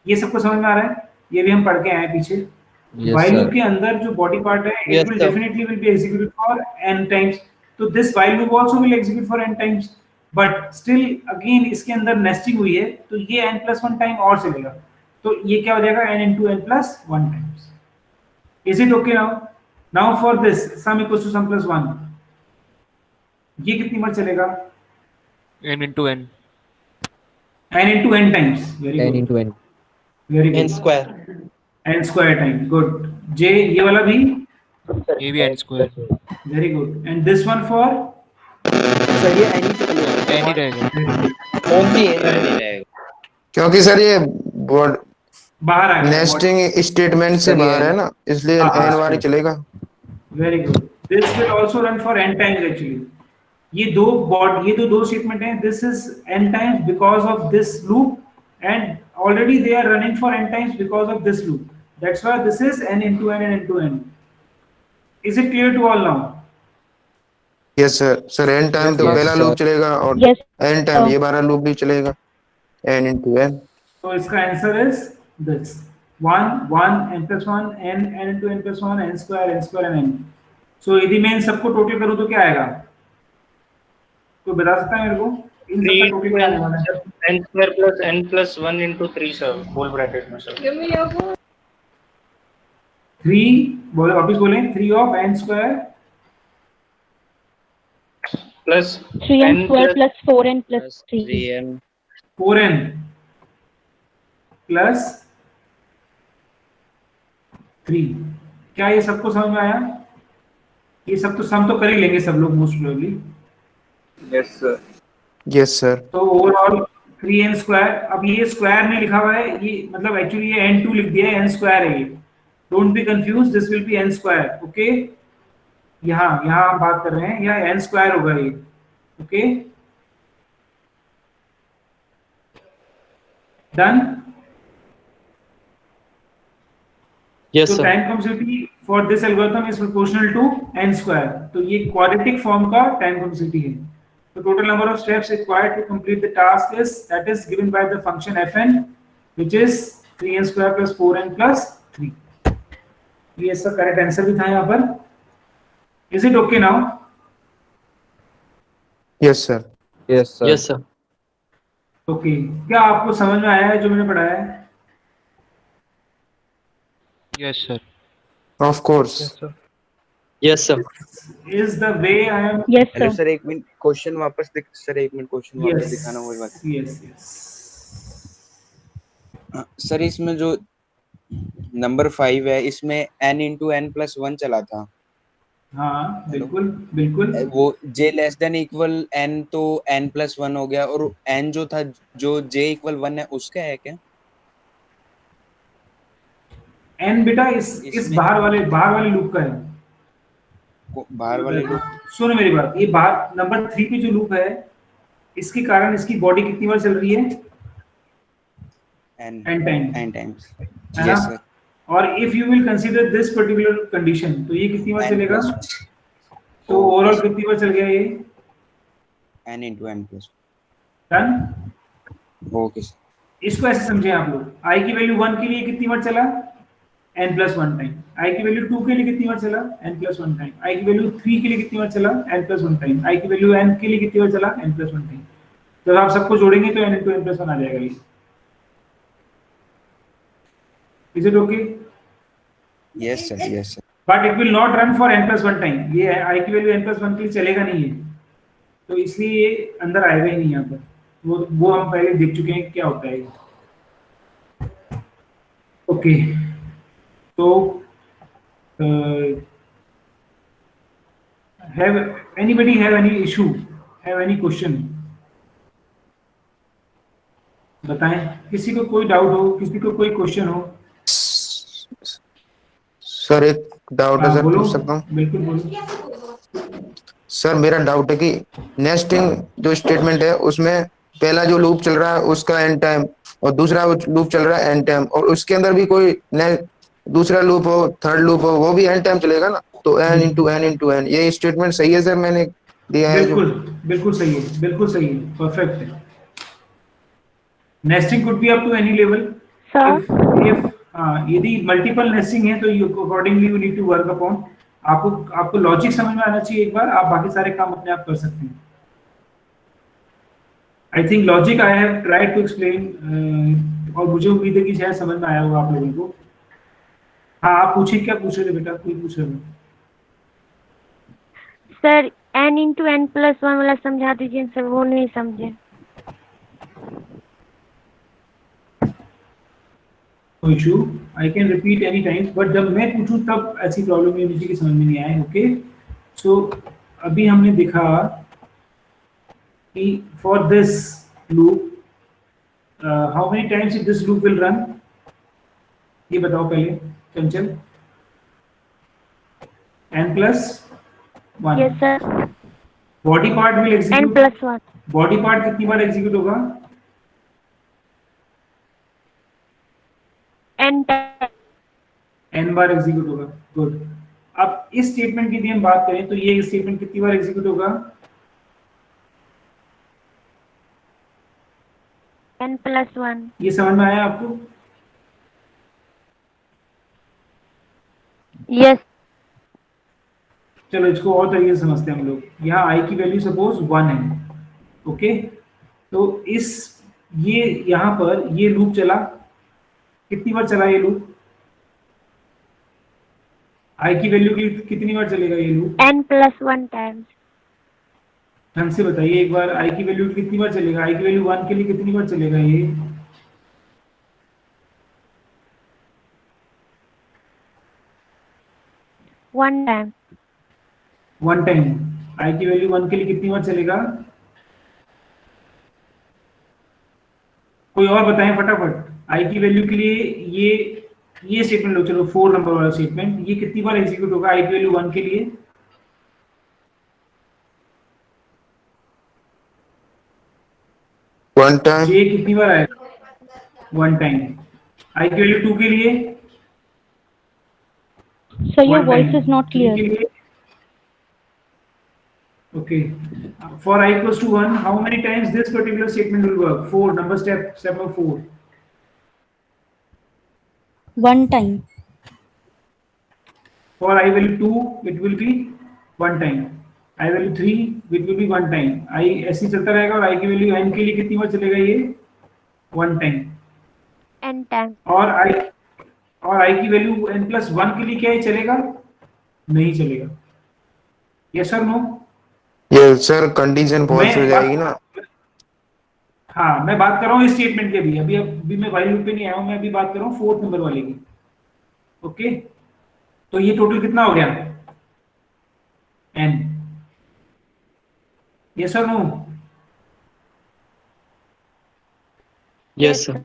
ये सबको समझ में आ रहा है? ये भी हम पढ़ के आए पीछे. Yes, while sir. loop के अंदर जो body part है, it Yes, will sir. definitely will be executed for n times. So this while loop also will execute for n times. But still again इसके अंदर nesting हुई है, तो ये n plus 1 time और चलेगा. तो ये क्या हो जाएगा? n into n plus 1 times. Is it okay now? Now for this sum equals to sum plus 1. ये कितनी बार चलेगा? n into n. n into n times. Very n good. into n. Very good. n square. n square time. Good. J ये वाला भी? ये भी n square. Very good. And this one for? Sir ये n ही चलेगा. n ही रहेगा. Only n रहेगा. क्योंकि सर ये बोर्ड बाहर आ गया. नेस्टिंग स्टेटमेंट से बाहर है ना, इसलिए n बार ही चलेगा. Very good. This will also run for n times actually. ये दो स्टेटमेंट हैं. This is n times because of this loop, and already they are running for n times because of this loop. That's why this is n into n and into n. Is it clear to all now? Yes sir. Sir n time तो Yes, पहला sir. लूप चलेगा और Yes. n टाइम ये वाला लूप भी चलेगा. n into n. So इसका answer is this 1 n plus 1 n into n plus 1 n square and n. So यदि मैं इन सबको टोटल करूं तो क्या आएगा? तो बता सकता है मेरे को? इन सबका टोटल क्या आने वाला है? n square plus n plus 1 into 3 sir, whole bracket में sir. 3 बोले वापस बोलें. 3 of n square Plus 3n square plus 4n plus 3. 3n 4n plus 3. क्या ये सबको समझ में आया? ये सब तो सम तो कर ही लेंगे सब लोग most probably. Yes, sir. Yes sir. तो ओवरऑल 3n स्क्वायर. अब ये स्क्वायर नहीं लिखा हुआ है, ये मतलब एक्चुअली ये n2 लिख दिया है, n स्क्वायर है ये. Don't be confuse, this will be n square. Okay, यहाँ हम बात कर रहे हैं, यहाँ n स्क्वायर होगा ये. Okay, done. Yes तो sir. Time complexity for this algorithm is proportional to n square. तो ये क्वाड्रेटिक फॉर्म का टाइम कॉम्प्लेक्सिटी है. The total number of steps required to complete the task is given by the function fn, which is 3n square plus 4n plus 3. ये इसका करेक्ट आंसर भी था यहाँ पर. Is it okay now? Yes sir. Yes, sir. Yes sir. Okay. क्या आपको समझ में आया है जो मैंने पढ़ाया है? Yes, sir. Of course. Yes, sir. Yes, sir. Is the way I am. Yes, hello sir. Sir, एक मिनट क्वेश्चन वापस सर एक मिनट क्वेश्चन वापस दिखाना वही बात। Yes, yes. सर इसमें जो नंबर 5 है इसमें n इंटू एन प्लस 1 चला था। हाँ बिल्कुल बिल्कुल। वो j less than equal n तो n प्लस 1 हो गया, और n जो था जो j इक्वल 1 है उसका है क्या? n बेटा इस बाहर वाले लूप का है। बाहर वाले लूप। सुनो मेरी बात, ये बाहर नंबर 3 पे जो लूप है इसके कारण इसकी बॉडी कितनी बार चल रही है? n टाइम्स, है यस ना? सर। और if you will consider this particular condition तो ये कितनी बार चलेगा? तो ओवरऑल कितनी बार चल गया ये? n into n plus. Done. Okay sir. इसको ऐसे समझे आप लोग, i की वैल्यू 1 के लिए कितनी बार चला? n plus 1 time. i की वैल्यू 2 के लिए कितनी बार चला? n plus 1 time. i की वैल्यू 3 के लिए कितनी बार चला? n plus 1 time. i की वैल्यू n के लिए कितनी बार चला? n plus 1 time. जब आप सबको जोड़ेंगे तो n इंटू n प्लस 1 आ जाएगा ये। Is it okay? Yes sir, yes sir. But it will not run for n plus 1 time. ये i की वैल्यू n प्लस 1 के लिए चलेगा नहीं है, तो इसलिए ये अंदर आएगा ही नहीं यहाँ पर। वो हम पहले देख चुके हैं क्या होता है। ओके तो have anybody have any issue, have any question? बताएं, किसी को कोई डाउट हो, किसी को कोई क्वेश्चन हो? सर एक डाउट है सर, पूछ सकता हूँ? बिल्कुल बोलो। सर मेरा डाउट है कि नेस्टिंग जो स्टेटमेंट है उसमें पहला जो लूप चल रहा है उसका एन टाइम और दूसरा लूप चल रहा है एन टाइम, और उसके अंदर भी कोई दूसरा लूप हो, थर्ड लूप हो, वो भी एन टाइम चलेगा ना? तो एन इंटू एन, ये स्टेटमेंट सही है सर मैंने दिया है? बिल्कुल बिल्कुल सही है, बिल्कुल सही है, परफेक्ट है। Nesting could be up to any level. if यदि मल्टीपल नेस्टिंग है तो accordingly you need to work upon. आपको लॉजिक समझ में आना चाहिए एक बार, आप बाकी सारे काम अपने आप कर सकते हैं। I think logic I have tried to explain, और मुझे उम्मीद है कि शायद समझ में आया होगा आप लोगों को। हाँ आप पूछिए, क्या पूछ रहे थे बेटा? कोई पूछ रहे थे? Sir n into n plus 1 वाला समझा दीजिए सर, वो नहीं समझे। No issue, I can repeat any time, but जब मैं पूछूं तब ऐसी प्रॉब्लम नहीं मुझे कि समझ में नहीं आए। ओके सो अभी हमने देखा कि for this loop how many times this loop will run, ये बताओ पहले चंचल। n plus 1। Yes sir. Body part will execute n plus 1। Body part कितनी बार एग्जीक्यूट होगा? n बार एग्जीक्यूट होगा। गुड। अब इस स्टेटमेंट की यदि हम बात करें तो ये स्टेटमेंट कितनी बार एग्जीक्यूट होगा? n plus 1। ये समझ में आया आपको? यस। चलो इसको और तरीके से समझते हैं हम लोग। यहाँ i की वैल्यू सपोज 1 है। ओके तो ये यहाँ पर ये लूप चला, कितनी बार चला ये लूप? i की वैल्यू की कितनी बार चलेगा ये लूप? n plus 1 times. ढंग से बताइए एक बार, i की वैल्यू कितनी बार चलेगा? i की वैल्यू 1 के लिए कितनी बार चलेगा ये? One time. One time. i की वैल्यू 1 के लिए कितनी बार चलेगा? कोई और बताएं फटाफट। i की वैल्यू के लिए ये स्टेटमेंट लो, चलो 4 नंबर वाला स्टेटमेंट, ये कितनी बार एग्जीक्यूट होगा i की वैल्यू 1 के लिए? One time. j कितनी बार आएगा? 1 टाइम। i की वैल्यू 2 के लिए? Sir, your voice is not clear. Okay. For I equals to 1, how many times this particular statement will work? 4. Step number 4. 1 time. For I value 2, it will be 1 time. I value 3, it will be 1 time. I ऐसे चलता रहेगा, और I की वैल्यू n के लिए कितनी बार चलेगा ये? 1 टाइम। n time. और I की वैल्यू n प्लस 1 के लिए क्या ये चलेगा? नहीं चलेगा। यस और नो? ये सर कंडीशन फॉल्स हो जाएगी ना। हाँ, मैं बात कर रहा हूँ इस स्टेटमेंट के भी, अभी मैं व्हाइल लूप पे नहीं आया हूँ, मैं अभी बात कर रहा हूँ 4th नंबर वाले की। ओके, तो ये टोटल कितना हो गया? n। यस और नो? Yes sir.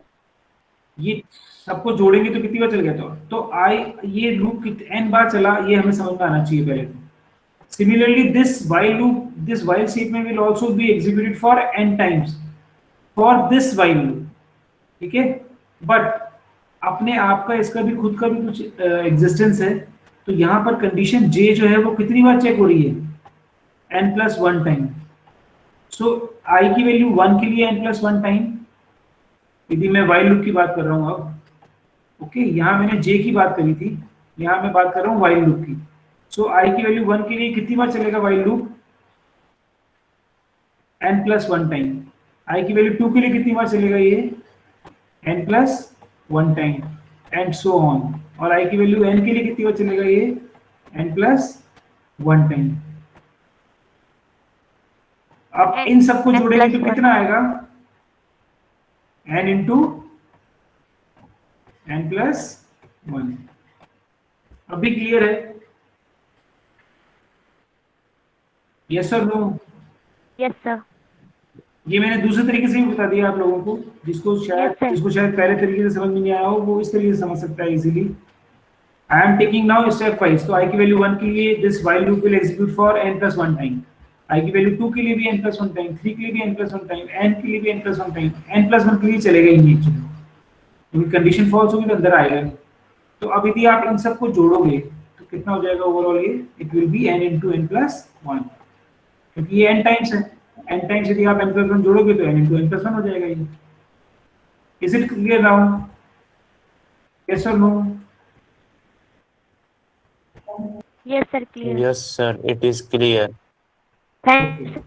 ये सबको जोड़ेंगे तो कितनी बार चल गया? तो आई ये लूप n बार चला, ये हमें समझ में आना चाहिए पहले तो। Similarly, this while statement will also be executed for n times for this while loop, ठीक है? बट अपने आप का इसका भी खुद का भी कुछ एग्जिस्टेंस है, तो यहाँ पर कंडीशन j जो है वो कितनी बार चेक हो रही है? n+1 time. सो i की वैल्यू 1 के लिए n+1 टाइम, यदि मैं while loop की बात कर रहा हूँ अब, ओके, यहाँ मैंने j की बात करी थी, यहाँ मैं बात कर रहा हूँ while loop की। सो i की वैल्यू 1 के लिए कितनी बार चलेगा while loop? n+1 time. i की वैल्यू 2 के लिए कितनी बार चलेगा ये? n+1 time, and so on. और i की वैल्यू n के लिए कितनी बार चलेगा ये? n+1 time. अब इन सबको जोड़ेंगे तो कितना आएगा? n into n+1। अभी क्लियर है? यस और नो? Yes sir. ये मैंने दूसरे तरीके से भी बता दिया आप लोगों को, जिसको शायद पहले तरीके से समझ में नहीं आया हो, वो इस तरीके से समझ सकता है easily. I am taking now step wise. तो i की वैल्यू 1 के लिए this while loop will execute for n+1 time, i की वैल्यू 2 के लिए भी n+1 टाइम, 3 के लिए भी n+1 टाइम, n के लिए भी n+1 टाइम, n+1 के लिए चलेगा ही नहीं एक्चुअली, क्योंकि कंडीशन फॉल्स होगी तो अंदर आएगा नहीं। तो अब यदि आप इन सबको जोड़ोगे तो कितना हो जाएगा ओवरऑल? ये it will be n into n+1, क्योंकि ये n टाइम्स है। n टाइम्स यदि आप n+1 जोड़ोगे तो n इंटू n+1 हो जाएगा ये। Is it clear now? Yes और no? Yes sir, clear. Yes sir, it is clear. Thanks.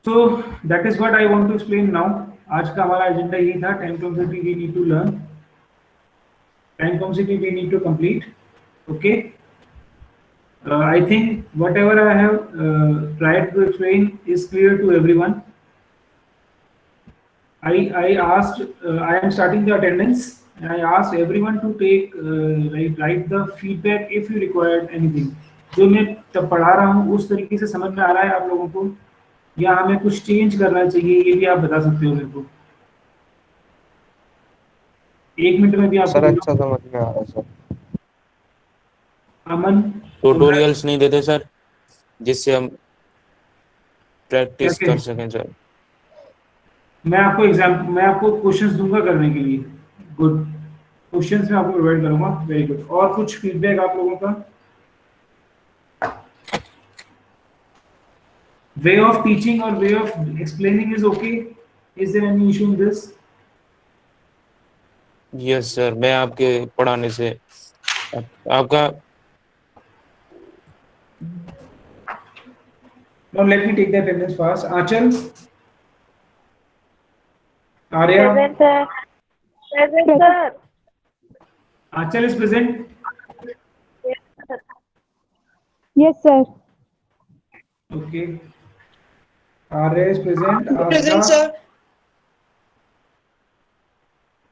So that is what I want to explain now. आज का हमारा एजेंडा यही था, time complexity we need to learn, time complexity we need to complete. Okay. I think whatever I have tried to explain is clear to everyone. I asked, I am starting the attendance, and I asked everyone to take write the feedback if you required anything. जो मैं तब पढ़ा रहा हूँ उस तरीके से समझ में आ रहा है आप लोगों को, या हमें कुछ चेंज करना चाहिए, ये भी आप बता सकते हो मेरे को। 1 मिनट में भी आपको सर अच्छा समझ में आ रहा है सर। अमन, ट्यूटोरियल्स नहीं देते सर, जिससे हम प्रैक्टिस कर सकें सर। मैं आपको क्वेश्चंस दूंगा करने के लिए। गुड, क्वेश्चंस मैं आपको प्रोवाइड करूंगा। Very good. और कुछ फीडबैक आप लोगों का? वे ऑफ टीचिंग और way of explaining is okay? Is there any issue in this? Yes sir, मैं आपके पढ़ाने से आपका। Now let me take the attendance fast. Achal, Arya, Present sir. Present sir. Achal is present. Yes sir. Okay. Arya is present. Present sir.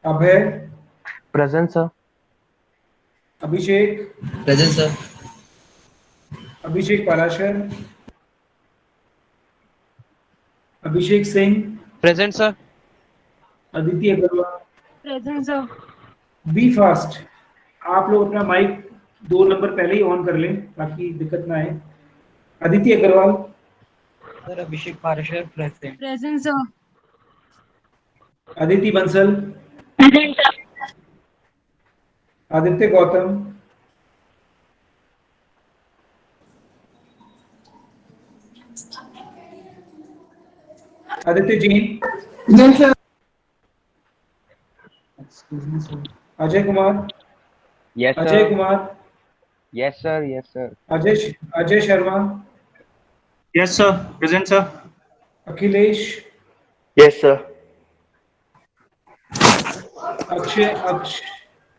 Abhay, present sir. Abhishek, present sir. Abhishek Parashar, Abhishek Singh, present sir. Aditi Agarwal. Present sir. Be fast. आप लोग अपना माइक 2 नंबर पहले ही ऑन कर लें ताकि दिक्कत ना आए। Aditi Agarwal, sir Abhishek Parashar present. Present sir. Aditi Bansal, Aditya Gautam, Aditya Jain, Ajay Kumar, yes Ajay Kumar, yes sir, yes sir. Ajay Sharma, yes sir, present sir. Akhilesh, yes sir.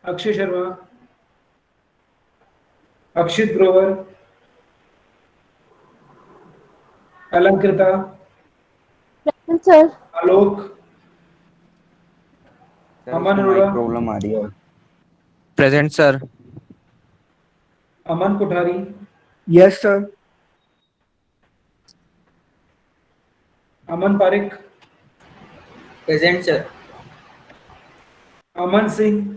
Akshay Sharma, Akshit Grover, Alankrita, Present, sir. Alok, Aman Arora, problem आ रही है। Present sir. Aman Kothari, Yes, sir. Aman Pareek, present sir. Aman Singh,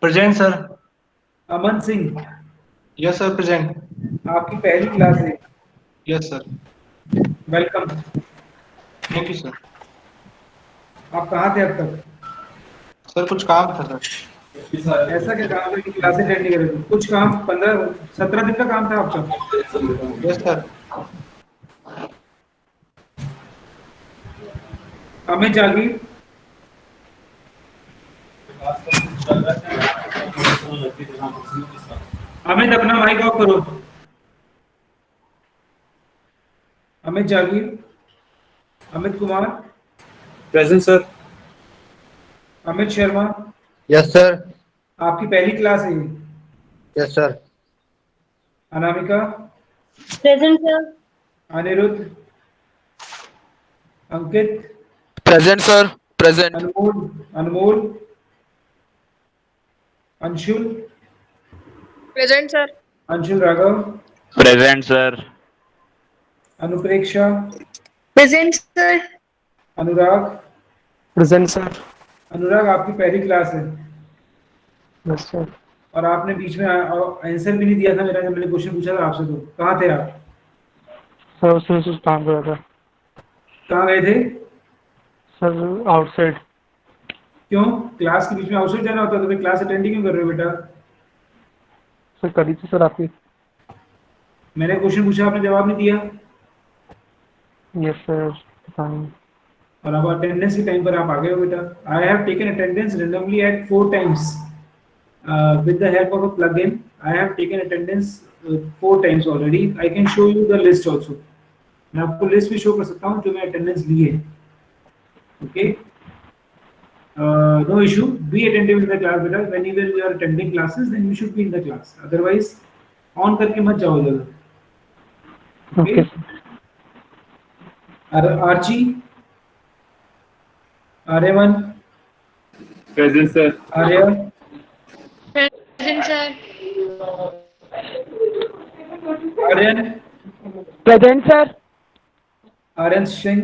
present sir. Aman Singh, yes sir, present. आपकी पहली क्लास है। Yes sir. Welcome. Thank you sir. आप कहाँ थे अब तक? सर कुछ काम था सर। ऐसा क्या काम है कि क्लास अटेंड नहीं कर रहे थे? कुछ काम 15-17 दिन का काम था आपका? Yes sir. अमित जागीर, अमित अपना माइक ऑफ करो। Amit Jagir, Amit Kumar, present sir. Amit Sharma, yes sir. आपकी पहली क्लास है। Yes sir. Anamika, Present, sir. Anirudh, Ankit, present sir. Present. Anmol, Anmol, Anshul, present sir. Anshul Raghav, present sir. Anupreksha, present sir. Anurag, Present, sir. Anurag आपकी पहली क्लास है। Yes, sir. और आपने बीच में आंसर भी नहीं दिया था मेरा, जब मैंने क्वेश्चन पूछा था आपसे। तो कहाँ थे आप? सर उसमें कुछ काम कर रहा था कहाँ गए थे? Sir, outside. क्यों? क्लास के बीच में आउटसाइड जाना होता है तो फिर क्लास अटेंड ही क्यों कर रहे हो बेटा? सर करी थी सर आपकी। मैंने क्वेश्चन पूछा, आपने जवाब नहीं दिया। यस सर, पता नहीं। और अब अटेंडेंस के टाइम पर आप आ गए हो बेटा। I have taken attendance randomly at 4 times with the help of a plugin. I have taken attendance 4 times already. I can show you the list also. मैं आपको लिस्ट भी शो कर सकता हूँ जो मैं अटेंडेंस ली है। Okay, no issue. Be attentive in the class बेटा. Whenever you are attending classes, then you should be in the class. Otherwise, on करके मत जाओ इधर। Okay. Archi, Aryaman, present sir. Arya, present sir. Aryan, Present, sir. Aryan Singh,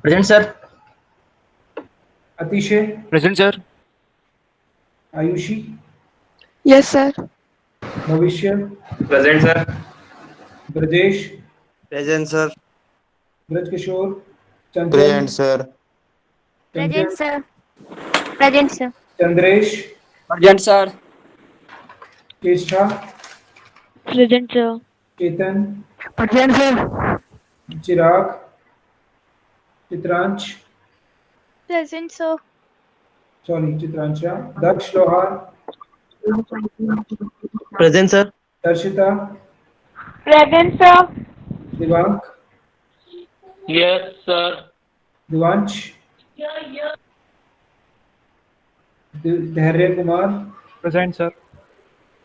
present sir. Atishay, present sir. Ayushi, Yes, sir. Bhavishya, present sir. Brajesh, present sir. Brajkishore, Chanchal, present sir. Present Chanchal, sir. Present sir. Chandresh, present sir. Keshtha, Present, sir. Chetan, Present, sir. Chirag, Chitransh, present sir. Sorry Chitransha, Daksh Lohar, present sir. Darshita, Present, sir. Divank, Yes, sir. Divansh, Dhairya Kumar, present sir.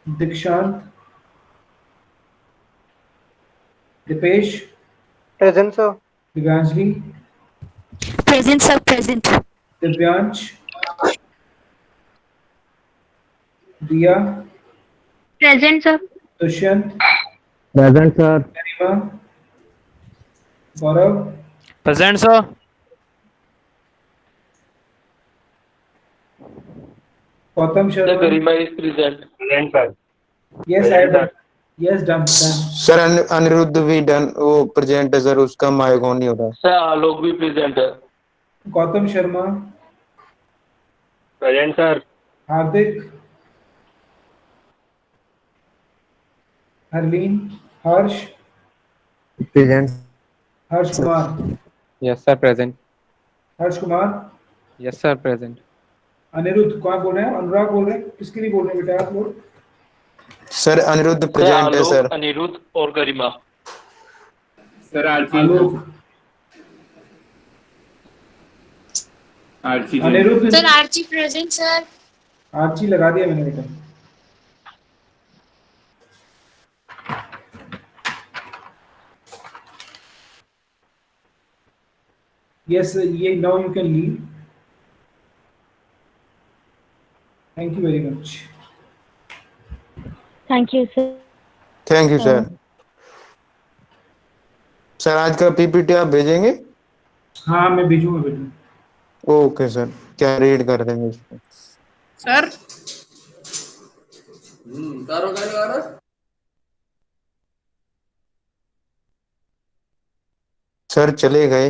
दीक्षांत, Dipesh, Present, sir. Divyanjali, present sir. Present. Divyansh, Diya, present sir. Dushyant, present sir. Garima, Gaurav, present sir. Gautam The Sharma. Garima is present. Present sir. Yes, I have done. Yes, done. Sir Anirudh भी डन, वो प्रेजेंट है सर, उसका माइक ऑन नहीं हो रहा। Sir, Alok भी present है। Gautam Sharma, present sir. Hardik, Harleen, Harsh, present. Harsh Kumar, yes sir. Present. Harsh Kumar, yes sir. Present. Anirudh कौन बोल रहे हैं? अनुराग बोल रहे हैं? किसके लिए बोल रहे हैं बेटा आप लोग? सर अनिरुद्ध Sir, प्रेजेंट है सर। Alok, Anirudh और Garima. Sir Archi. Alok, Archi. Anirudh, sir Archi present sir. Archi लगा दिया मैंने बेटा। Yes, now you can leave. Thank you very much. Thank you sir. Thank you sir. Sir आज का पीपीटी आप भेजेंगे? हाँ मैं भेजूंगा बेटा। ओके सर, क्या रीड कर देंगे इसको? सर सर चले गए।